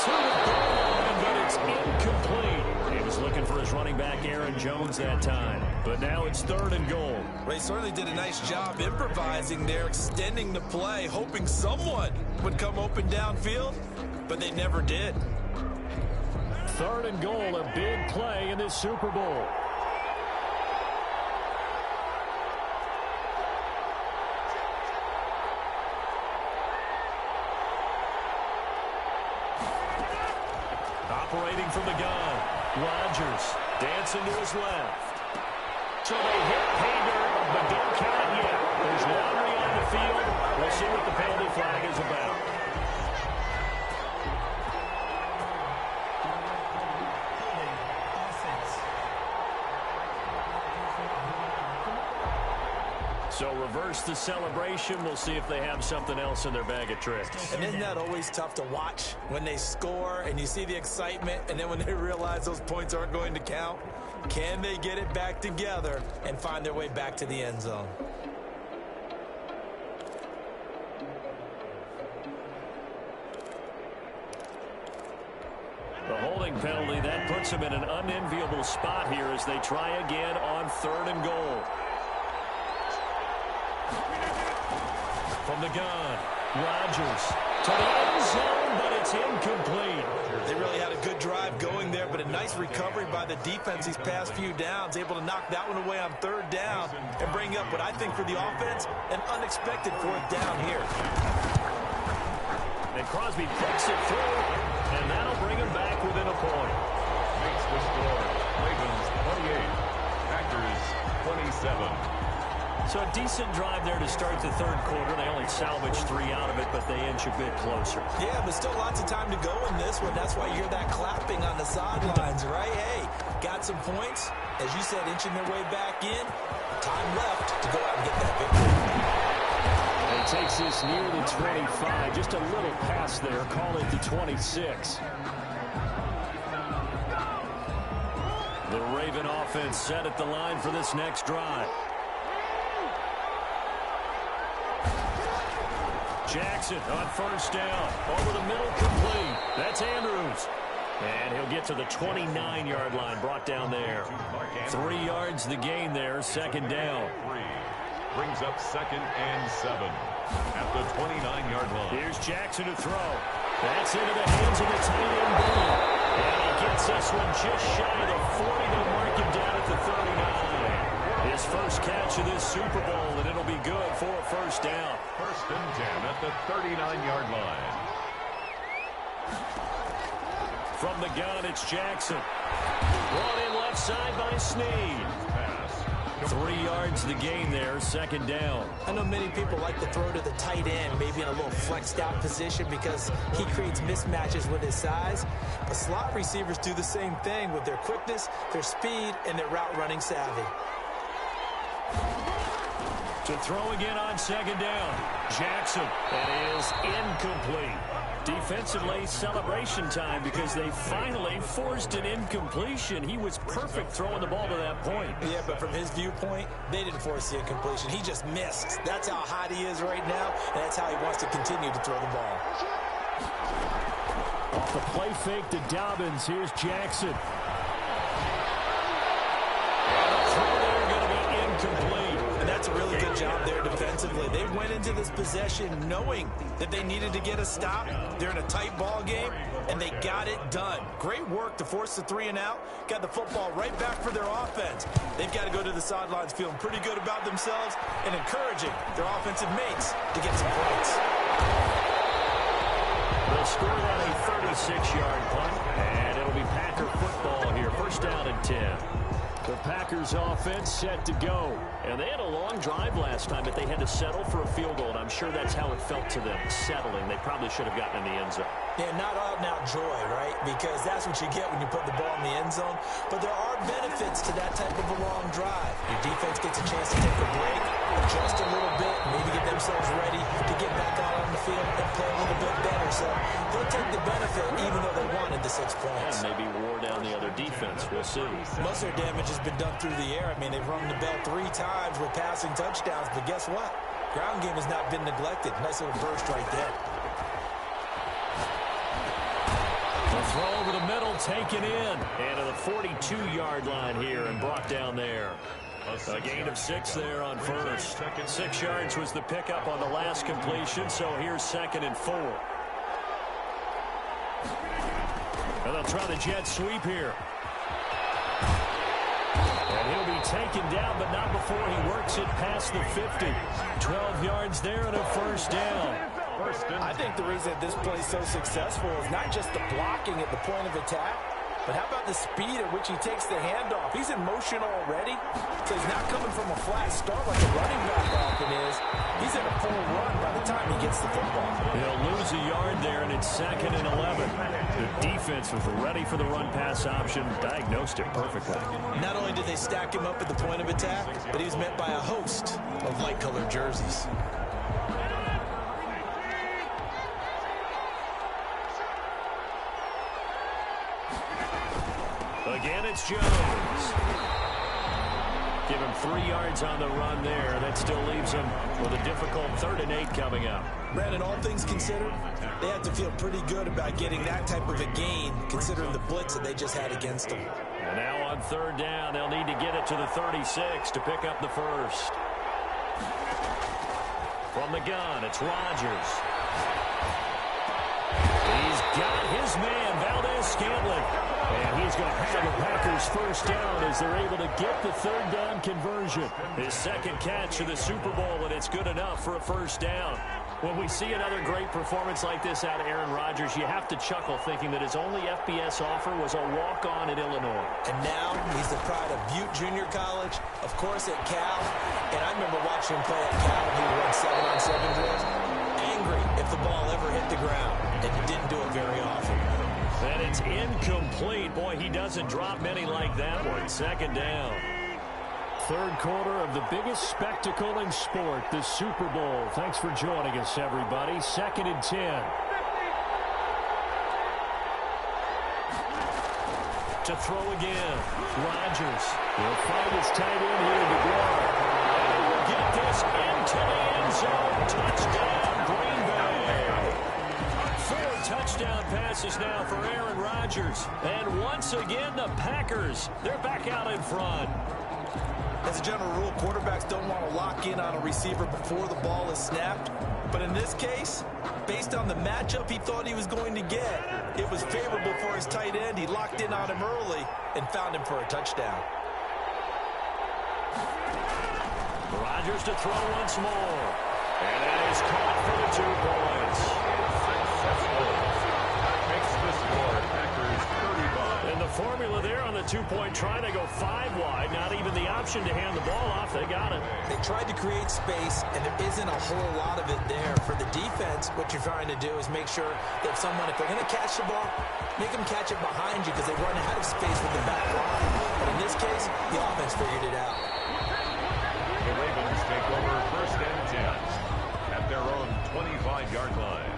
To the goal line, but it's incomplete. He was looking for his running back, Aaron Jones, that time. But now it's 3rd and goal. Ray certainly did a nice job improvising there, extending the play, hoping someone would come open downfield, but they never did. 3rd and goal, a big play in this Super Bowl. Operating from the gun, Rodgers dancing to his left. So they hit pay dirt, but don't count it yet. There's laundry on the field. We'll see what the penalty flag is about. So reverse the celebration. We'll see if they have something else in their bag of tricks. And isn't that always tough to watch when they score and you see the excitement, and then when they realize those points aren't going to count? Can they get it back together and find their way back to the end zone? The holding penalty, that puts them in an unenviable spot here as they try again on 3rd and goal. From the gun, Rodgers to the end zone, but it's incomplete. They really had a good drive going there, but a nice recovery by the defense these past few downs, able to knock that one away on 3rd down and bring up what I think for the offense, an unexpected 4th down here. And Crosby puts it through, and that'll bring him back within a point. Makes the score. Ravens 28, Packers 27. So a decent drive there to start the 3rd quarter. They only salvaged 3 out of it, but they inch a bit closer. Yeah, but still lots of time to go in this one. That's why you hear that clapping on the sidelines, right? Hey, got some points. As you said, inching their way back in. Time left to go out and get that victory. And he takes this near the 25. Just a little pass there. Call it the 26. The Raven offense set at the line for this next drive. Jackson on 1st down. Over the middle, complete. That's Andrews. And he'll get to the 29-yard line, brought down there. 3 yards the gain there, 2nd down. Brings up 2nd and 7 at the 29-yard line. Here's Jackson to throw. That's into the hands of the tight end, Boone. And he gets this one just shy of the 40 to mark him down at the 39. His first catch of this Super Bowl, and it'll be good for a 1st down. 1st and 10 at the 39-yard line. From the gun, it's Jackson. Brought in left side by Snead. Pass. 3 yards the gain there, 2nd down. I know many people like to throw to the tight end, maybe in a little flexed out position because he creates mismatches with his size. But slot receivers do the same thing with their quickness, their speed, and their route running savvy. To throw again on 2nd down. Jackson. That is incomplete. Defensively, celebration time because they finally forced an incompletion. He was perfect throwing the ball to that point. Yeah, but from his viewpoint, they didn't force the incompletion. He just missed. That's how hot he is right now, and that's how he wants to continue to throw the ball. Off the play fake to Dobbins. Here's Jackson. Complete. And that's a really good job there defensively. They went into this possession knowing that they needed to get a stop. They're in a tight ball game, and they got it done. Great work to force the 3 and out. Got the football right back for their offense. They've got to go to the sidelines feeling pretty good about themselves and encouraging their offensive mates to get some points. They'll score on a 36-yard punt, and Packer football here. First down and 10. The Packers offense set to go. And they had a long drive last time, but they had to settle for a field goal. And I'm sure that's how it felt to them, settling. They probably should have gotten in the end zone. Yeah, not out-and-out joy, right? Because that's what you get when you put the ball in the end zone. But there are benefits to that type of a long drive. Your defense gets a chance to take a break, adjust a little bit, maybe get themselves ready to get back out on the field and play a little bit better. So they'll take the benefit even though they wanted the 6 points. And maybe wore down the other defense. We'll see. Most of their damage has been done through the air. I mean, they've rung the bell 3 times with passing touchdowns. But guess what? Ground game has not been neglected. Nice little burst right there. The throw over the middle, taken in. And to the 42-yard line here and brought down there. A gain of 6 there on first. 6 yards was the pickup on the last completion, so here's 2nd and 4. And they'll try the jet sweep here. And he'll be taken down, but not before he works it past the 50. 12 yards there and a first down. I think the reason this play is so successful is not just the blocking at the point of attack, but how about the speed at which he takes the handoff? He's in motion already, so he's not coming from a flat start like a running back often is. He's in a full run by the time he gets the football. He'll lose a yard there, and it's 2nd and 11. The defense was ready for the run-pass option, diagnosed it perfectly. Not only did they stack him up at the point of attack, but he was met by a host of light-colored jerseys. Again, it's Jones. Give him 3 yards on the run there. That still leaves him with a difficult 3rd and 8 coming up. Brandon, all things considered, they have to feel pretty good about getting that type of a gain, considering the blitz that they just had against them. And now on 3rd down, they'll need to get it to the 36 to pick up the first. From the gun, it's Rodgers. He's got his man, Valdez-Scantling. And he's going to have the Packers first down as they're able to get the 3rd down conversion. His 2nd catch of the Super Bowl, and it's good enough for a first down. When we see another great performance like this out of Aaron Rodgers, you have to chuckle thinking that his only FBS offer was a walk-on at Illinois. And now he's the pride of Butte Junior College, of course at Cal. And I remember watching him play at Cal. He would run 7-on-7 drills. Angry if the ball ever hit the ground, and he didn't do it very often. And it's incomplete. Boy, he doesn't drop many like that one. 2nd down. 3rd quarter of the biggest spectacle in sport, the Super Bowl. Thanks for joining us, everybody. 2nd and 10. To throw again. Rodgers will find his tight end here in the block. Get this into the end zone. Touchdown, Green Bay. 4 touchdown passes now for Aaron Rodgers. And once again, the Packers, they're back out in front. As a general rule, quarterbacks don't want to lock in on a receiver before the ball is snapped. But in this case, based on the matchup he thought he was going to get, it was favorable for his tight end. He locked in on him early and found him for a touchdown. Rodgers to throw once more. And that is caught for the 2 points. Makes the score Packers 35. And the formula there on the 2-point try, they go 5 wide. Not even the option to hand the ball off. They got it. They tried to create space, and there isn't a whole lot of it there. For the defense, what you're trying to do is make sure that someone, if they're going to catch the ball, make them catch it behind you because they run out of space with the back line. But in this case, the offense figured it out. The Ravens take over 1st and 10 at their own 25-yard line.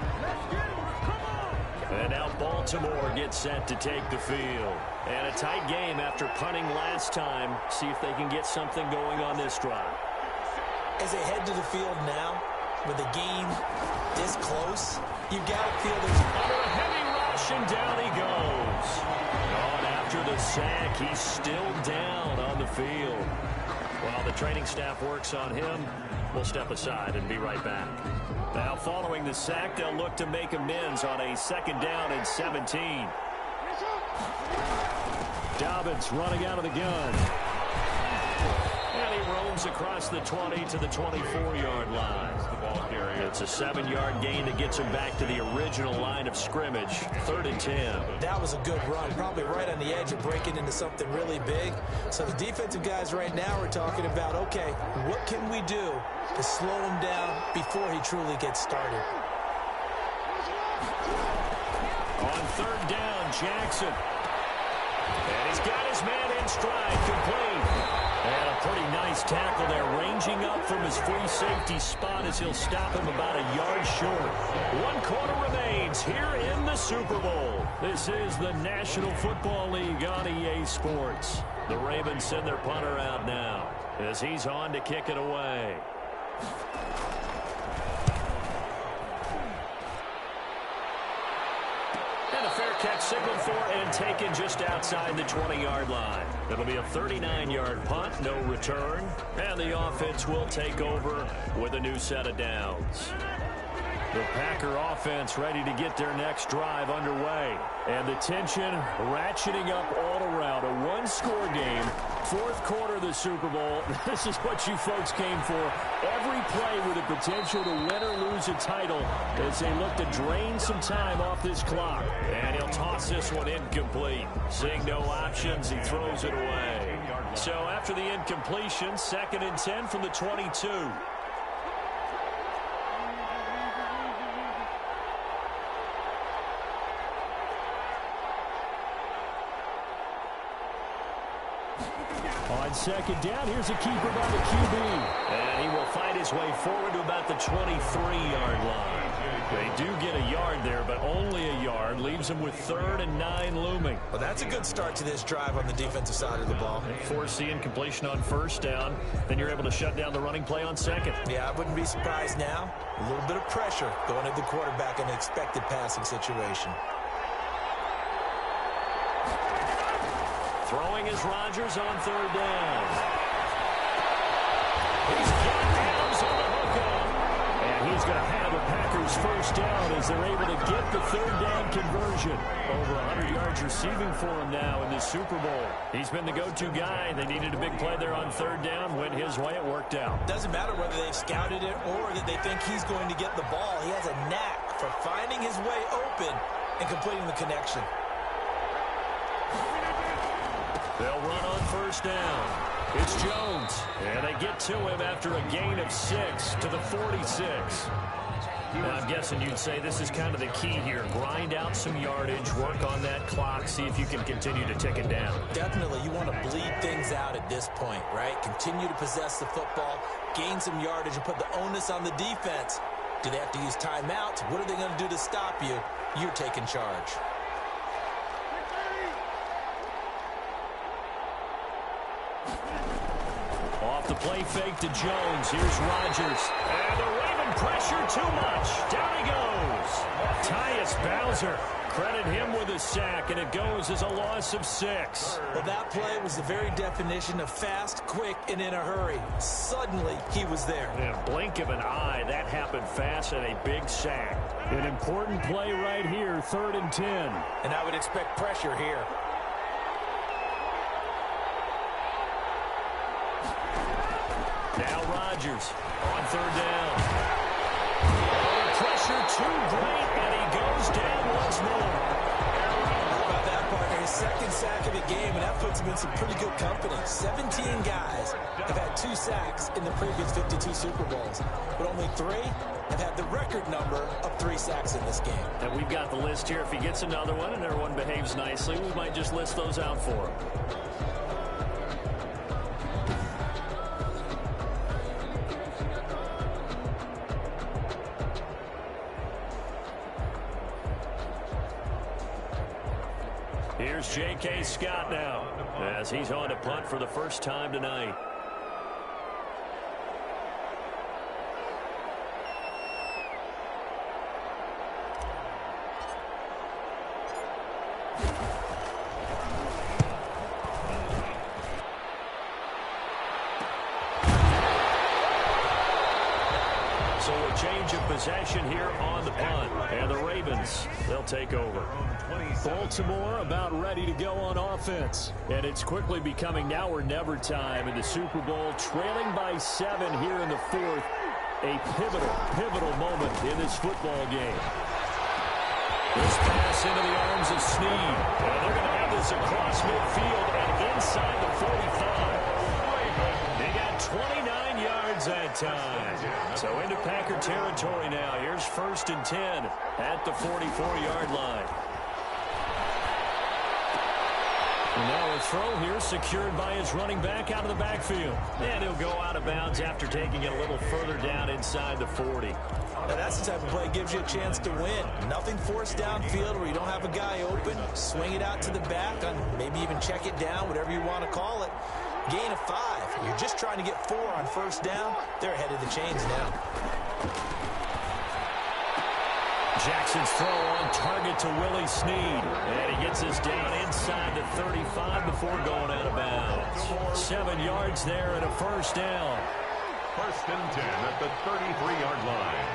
And now Baltimore gets set to take the field. And a tight game after punting last time. See if they can get something going on this drive. As they head to the field now, with the game this close, you got to feel there's under a heavy rush, and down he goes. On after the sack, he's still down on the field. While the training staff works on him, we'll step aside and be right back. Now, following the sack, they'll look to make amends on a 2nd down and 17. Dobbins running out of the gun. And he roams across the 20 to the 24-yard line. It's a 7-yard gain that gets him back to the original line of scrimmage, 3rd and 10. That was a good run, probably right on the edge of breaking into something really big. So the defensive guys right now are talking about, okay, what can we do to slow him down before he truly gets started? On 3rd down, Jackson. And he's got his man in stride, complete. And a pretty nice tackle there, ranging up from his free safety spot as he'll stop him about a yard short. 1 quarter remains here in the Super Bowl. This is the National Football League on EA Sports. The Ravens send their punter out now as he's on to kick it away. And a fair catch signaled for and taken just outside the 20-yard line. It'll be a 39-yard punt, no return. And the offense will take over with a new set of downs. The Packer offense ready to get their next drive underway. And the tension ratcheting up all around. A one-score game, 4th quarter of the Super Bowl. This is what you folks came for. Every play with the potential to win or lose a title as they look to drain some time off this clock. And he'll toss this one incomplete. Seeing no options, he throws it away. So after the incompletion, 2nd and 10 from the 22. On 2nd down, here's a keeper by the QB. And he will fight his way forward to about the 23-yard line. They do get a yard there, but only a yard. Leaves them with 3rd and 9 looming. Well, that's a good start to this drive on the defensive side of the ball. Force the incompletion on 1st down. Then you're able to shut down the running play on 2nd. Yeah, I wouldn't be surprised now. A little bit of pressure going at the quarterback in an expected passing situation. Throwing is Rodgers on 3rd down. He's got Adams on the hookup. And he's going to have a Packers 1st down as they're able to get the 3rd down conversion. Over 100 yards receiving for him now in this Super Bowl. He's been the go-to guy. They needed a big play there on 3rd down. Went his way. It worked out. Doesn't matter whether they've scouted it or that they think he's going to get the ball. He has a knack for finding his way open and completing the connection. They'll run on 1st down. It's Jones. And they get to him after a gain of 6 to the 46. Now, I'm guessing you'd say this is kind of the key here. Grind out some yardage, work on that clock, see if you can continue to tick it down. Definitely. You want to bleed things out at this point, right? Continue to possess the football, gain some yardage, and put the onus on the defense. Do they have to use timeouts? What are they going to do to stop you? You're taking charge. Off the play fake to Jones. Here's Rodgers. And the Raven pressure too much. Down he goes. Tyus Bowser. Credit him with a sack, and it goes as a loss of 6. Well, that play was the very definition of fast, quick, and in a hurry. Suddenly, he was there. In a blink of an eye, that happened fast and a big sack. An important play right here, 3rd and 10. And I would expect pressure here. Now Rodgers on 3rd down. Pressure too great, and he goes down once more. How about that, partner? His 2nd sack of the game, and that puts him in some pretty good company. 17 guys have had 2 sacks in the previous 52 Super Bowls, but only 3 have had the record number of 3 sacks in this game. And we've got the list here. If he gets another one and everyone behaves nicely, we might just list those out for him. Here's J.K. Scott now as he's on to punt for the first time tonight. So a change of possession here on the punt. And the Ravens, they'll take over. Baltimore about ready to go on offense. And it's quickly becoming now or never time in the Super Bowl. Trailing by 7 here in the 4th. A pivotal moment in this football game. This pass into the arms of Snead. And they're going to have this across midfield and inside the 45. They got 29 yards that time. So into Packer territory now. Here's 1st and 10 at the 44-yard line. And now a throw here secured by his running back out of the backfield. And he'll go out of bounds after taking it a little further down inside the 40. Now that's the type of play that gives you a chance to win. Nothing forced downfield where you don't have a guy open. Swing it out to the back, and maybe even check it down, whatever you want to call it. Gain of 5. You're just trying to get 4 on 1st down. They're ahead of the chains now. Jackson's throw on target to Willie Snead. And he gets us down inside the 35 before going out of bounds. 7 yards there and a 1st down. 1st and 10 at the 33-yard line.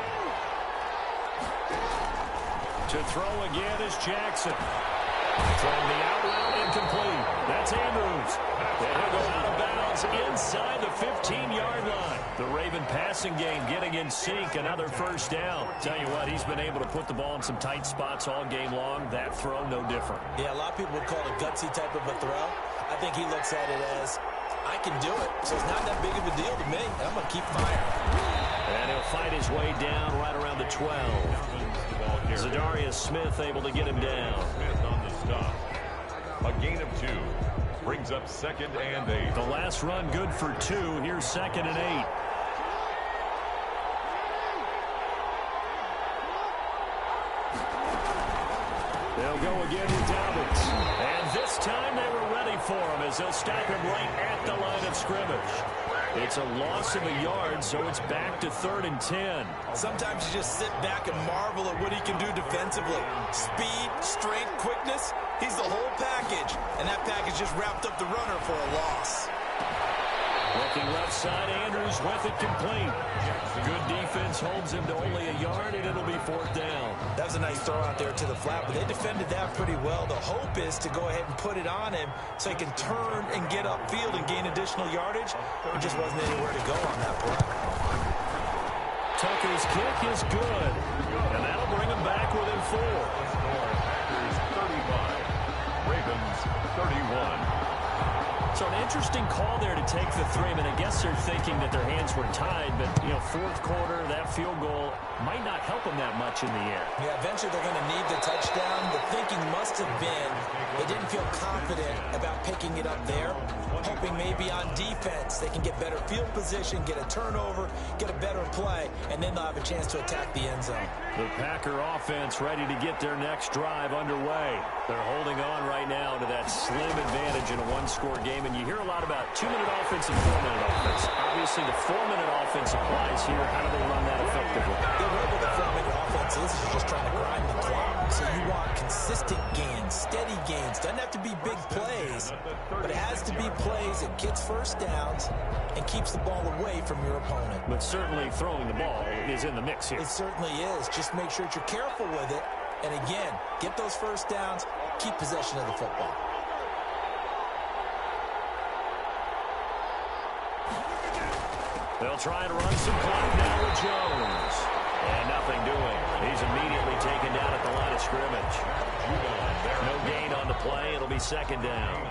To throw again is Jackson. Throwing the out route incomplete. That's Andrews. And he'll go out of bounds inside the 15-yard line. The Raven passing game getting in sync. Another 1st down. Tell you what, he's been able to put the ball in some tight spots all game long. That throw, no different. Yeah, a lot of people would call it a gutsy type of a throw. I think he looks at it as, I can do it, so it's not that big of a deal to me, and I'm going to keep firing. And he'll fight his way down right around the 12. Zadarius Smith able to get him down. Smith on the stop. A gain of 2. Brings up 2nd and 8. The last run good for 2. Here's 2nd and 8. They'll go again with Dobbins. And this time they were ready for him as they'll stack him right at the line of scrimmage. It's a loss of a yard, so it's back to 3rd and 10. Sometimes you just sit back and marvel at what he can do defensively. Speed, strength, quickness, he's the whole package. And that package just wrapped up the runner for a loss. Looking left side, Andrews with it complete. Good defense holds him to only a yard, and it'll be 4th down. That was a nice throw out there to the flat, but they defended that pretty well. The hope is to go ahead and put it on him so he can turn and get upfield and gain additional yardage. There just wasn't anywhere to go on that play. Tucker's kick is good, and that'll bring him back within 4. Packers 35. Ravens 31. So an interesting call there to take the 3. I mean, I guess they're thinking that their hands were tied, but, 4th quarter, that field goal might not help them that much in the air. Yeah, eventually they're going to need the touchdown. The thinking must have been they didn't feel confident about picking it up there, hoping maybe on defense they can get better field position, get a turnover, get a better play, and then they'll have a chance to attack the end zone. The Packer offense ready to get their next drive underway. They're holding on right now to that slim advantage in a 1-score game. And you hear a lot about 2-minute offense and 4-minute offense. Obviously, the 4-minute offense applies here. How do they run that effectively? The way with the 4-minute offense is you're just trying to grind the clock. So you want consistent gains, steady gains. Doesn't have to be big plays, but it has to be plays that gets 1st downs and keeps the ball away from your opponent. But certainly throwing the ball is in the mix here. It certainly is. Just make sure that you're careful with it. And again, get those 1st downs, keep possession of the football. They'll try and run some clock now with Jones. And nothing doing. He's immediately taken down at the line of scrimmage. No gain on the play. It'll be 2nd down.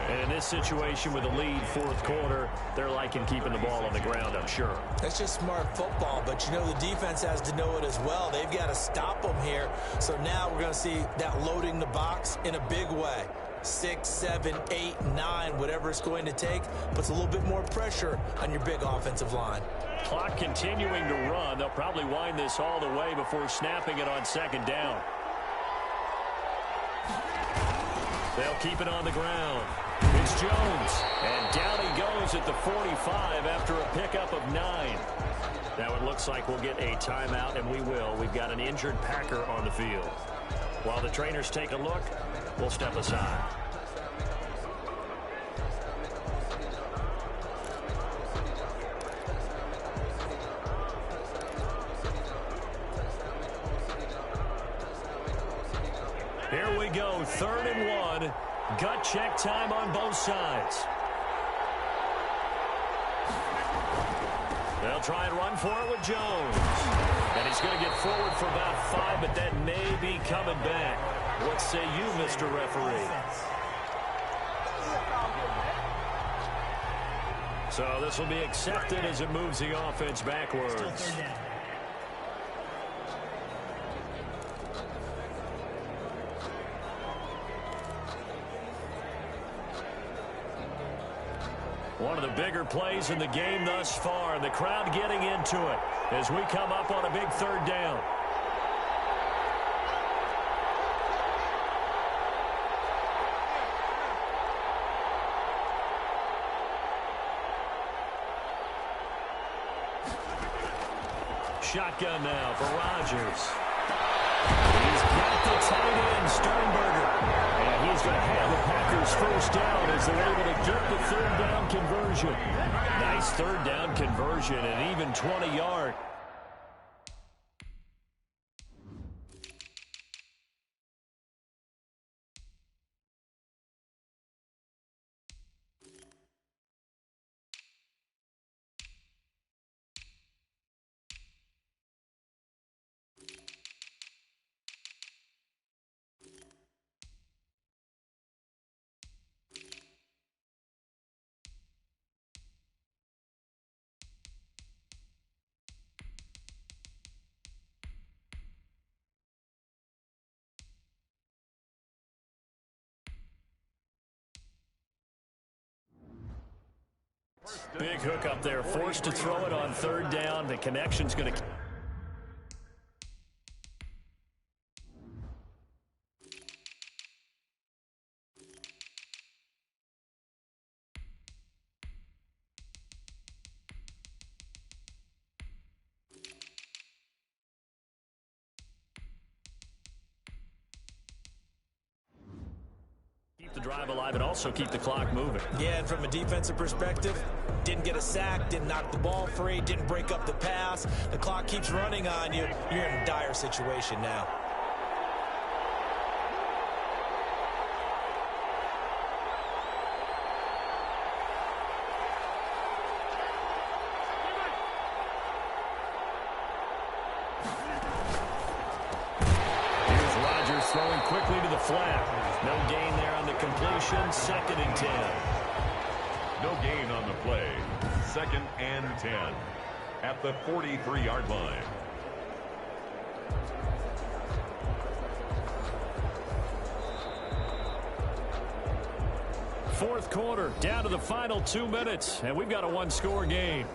And in this situation with a lead, 4th quarter, they're liking keeping the ball on the ground, I'm sure. That's just smart football, but the defense has to know it as well. They've got to stop them here. So now we're going to see that loading the box in a big way. 6, 7, 8, 9, whatever it's going to take, puts a little bit more pressure on your big offensive line. Clock continuing to run. They'll probably wind this all the way before snapping it on 2nd down. They'll keep it on the ground. It's Jones. And down he goes at the 45 after a pickup of 9. Now it looks like we'll get a timeout, and we will. We've got an injured Packer on the field. While the trainers take a look, we'll step aside. Here we go, 3rd and 1. Gut check time on both sides. They'll try and run for it with Jones. And he's going to get forward for about 5, but that may be coming back. What say you, Mr. Referee? So this will be accepted as it moves the offense backwards. One of the bigger plays in the game thus far, and the crowd getting into it as we come up on a big third down. Shotgun now for Rodgers. He's got the tight end, Sternberger. And he's going to have the Packers first down as they're able to get the third down conversion. Nice third down conversion and even 20-yard. Big hook up there, forced to throw it on third down. The connection's going to... Keep the drive alive and also keep the clock moving. Yeah, and from a defensive perspective, didn't get a sack, didn't knock the ball free, didn't break up the pass. The clock keeps running on you. You're in a dire situation now. Here's Rodgers throwing quickly to the flat. No gain there on the completion. 2nd and 10. No gain on the play. 2nd and 10 at the 43-yard line. Fourth quarter, down to the final 2 minutes, and we've got a one-score game.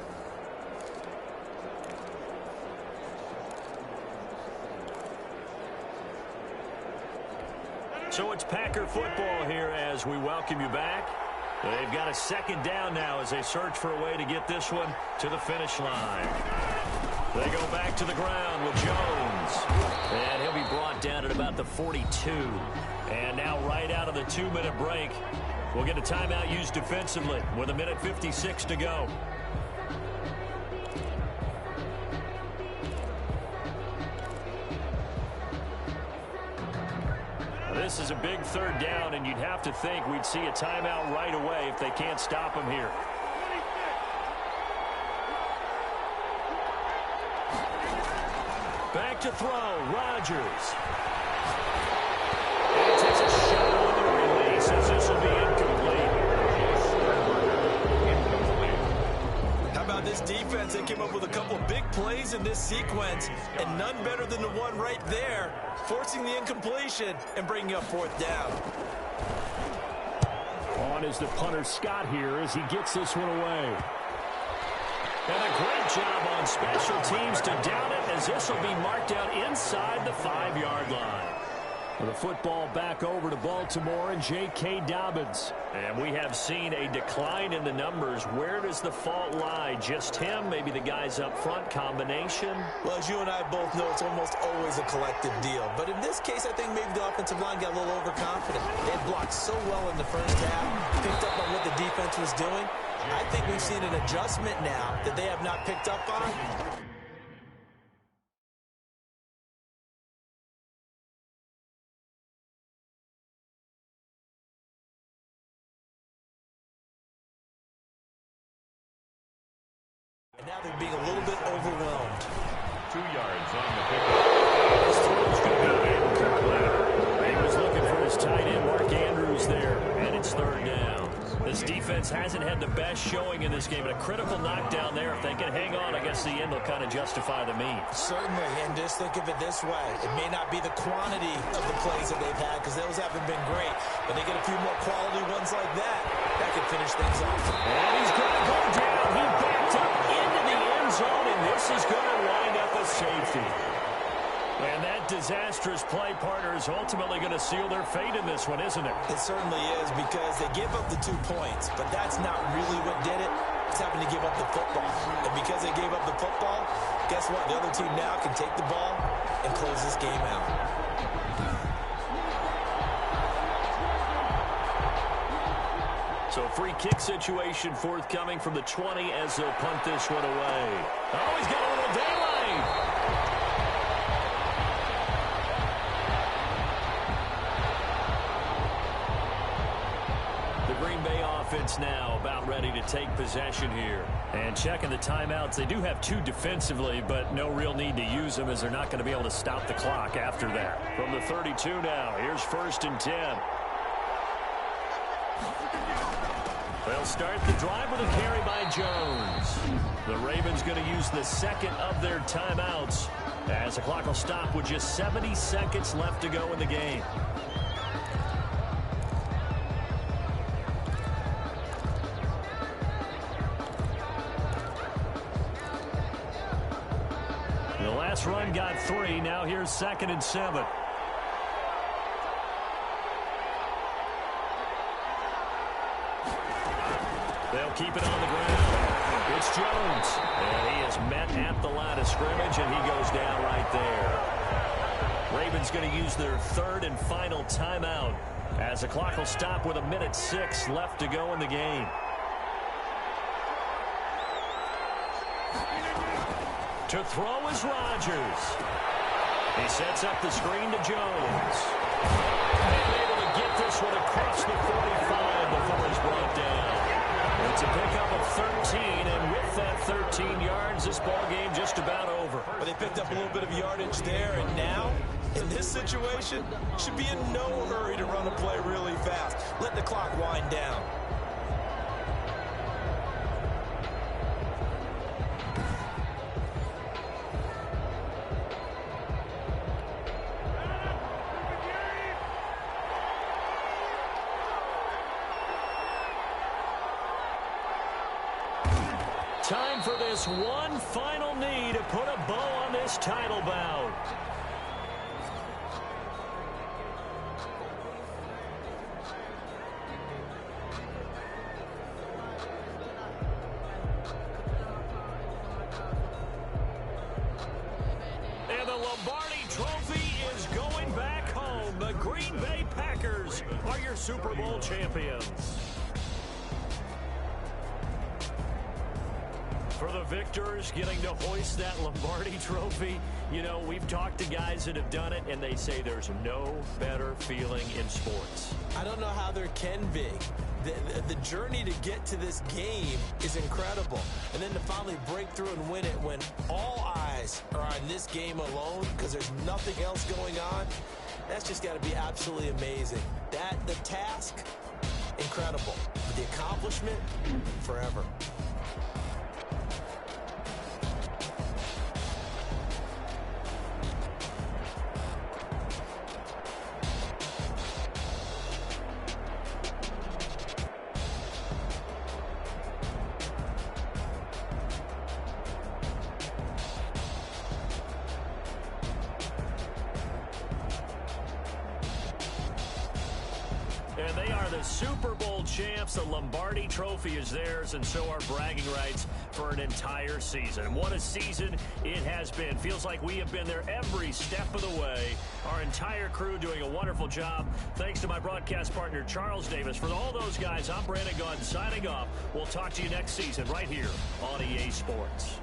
So it's Packer football here as we welcome you back. They've got a 2nd down now as they search for a way to get this one to the finish line. They go back to the ground with Jones. And he'll be brought down at about the 42. And now right out of the 2-minute break, we'll get a timeout used defensively with 1:56 to go. This is a big third down, and you'd have to think we'd see a timeout right away if they can't stop him here. Back to throw, Rodgers. And he takes a shot on the release as this will be incomplete. How about this defense? They came up with a couple of big plays in this sequence, and none better than the one right there, forcing the incompletion and bringing up 4th down. On is the punter Scott here as he gets this one away. And a great job on special teams to down it as this will be marked out inside the 5-yard line. The football back over to Baltimore and J.K. Dobbins. And we have seen a decline in the numbers. Where does the fault lie? Just him? Maybe the guys up front? Combination? Well, as you and I both know, it's almost always a collective deal. But in this case, I think maybe the offensive line got a little overconfident. They had blocked so well in the first half, picked up on what the defense was doing. I think we've seen an adjustment now that they have not picked up on. And now they're being a little bit overwhelmed. 2 yards on the pickup. This throw's going to be incomplete. He was looking for his tight end, Mark Andrews, there, and it's third down. This defense hasn't had the best showing in this game, but a critical knockdown there. If they can hang on, I guess the end will kind of justify the means. Certainly, and just think of it this way. It may not be the quantity of the plays that they've had, because those haven't been great, but they get a few more quality ones like that. That could finish things off. And he's going to go down. He backed up into the end zone, and this is going to wind up a safety. And that disastrous play, partner, is ultimately going to seal their fate in this one, isn't it? It certainly is, because they give up the 2 points, but that's not really what did it. It's happened to give up the football. And because they gave up the football, guess what? The other team now can take the ball and close this game out. So a free kick situation forthcoming from the 20 as they'll punt this one away. Oh, he's got a little daylight. Offense now about ready to take possession here. And checking the timeouts, they do have 2 defensively, but no real need to use them as they're not going to be able to stop the clock after that. From the 32 now, here's 1st and 10. They'll start the drive with a carry by Jones. The Ravens going to use the 2nd of their timeouts as the clock will stop with just 70 seconds left to go in the game. Last run got 3. Now here's 2nd and 7. They'll keep it on the ground. It's Jones. And he is met at the line of scrimmage, and he goes down right there. Ravens going to use their 3rd and final timeout as the clock will stop with 1:06 left to go in the game. To throw is Rodgers. He sets up the screen to Jones. And able to get this one across the 45 before he's brought down. It's a pickup of 13, and with that 13 yards, this ball game just about over. But they picked up a little bit of yardage there, and now, in this situation, should be in no hurry to run a play really fast. Let the clock wind down. Time for this one final knee to put a bow on this title bout. And the Lombardi Trophy is going back home. The Green Bay Packers are your Super Bowl champions. For the victors, getting to hoist that Lombardi Trophy, you know, we've talked to guys that have done it, and they say there's no better feeling in sports. I don't know how there can be. The journey to get to this game is incredible. And then to finally break through and win it when all eyes are on this game alone because there's nothing else going on, that's just got to be absolutely amazing. The task, incredible. But the accomplishment, forever. And they are the Super Bowl champs. The Lombardi Trophy is theirs, and so are bragging rights for an entire season. What a season it has been. Feels like we have been there every step of the way. Our entire crew doing a wonderful job. Thanks to my broadcast partner, Charles Davis. For all those guys, I'm Brandon Gaudin signing off. We'll talk to you next season right here on EA Sports.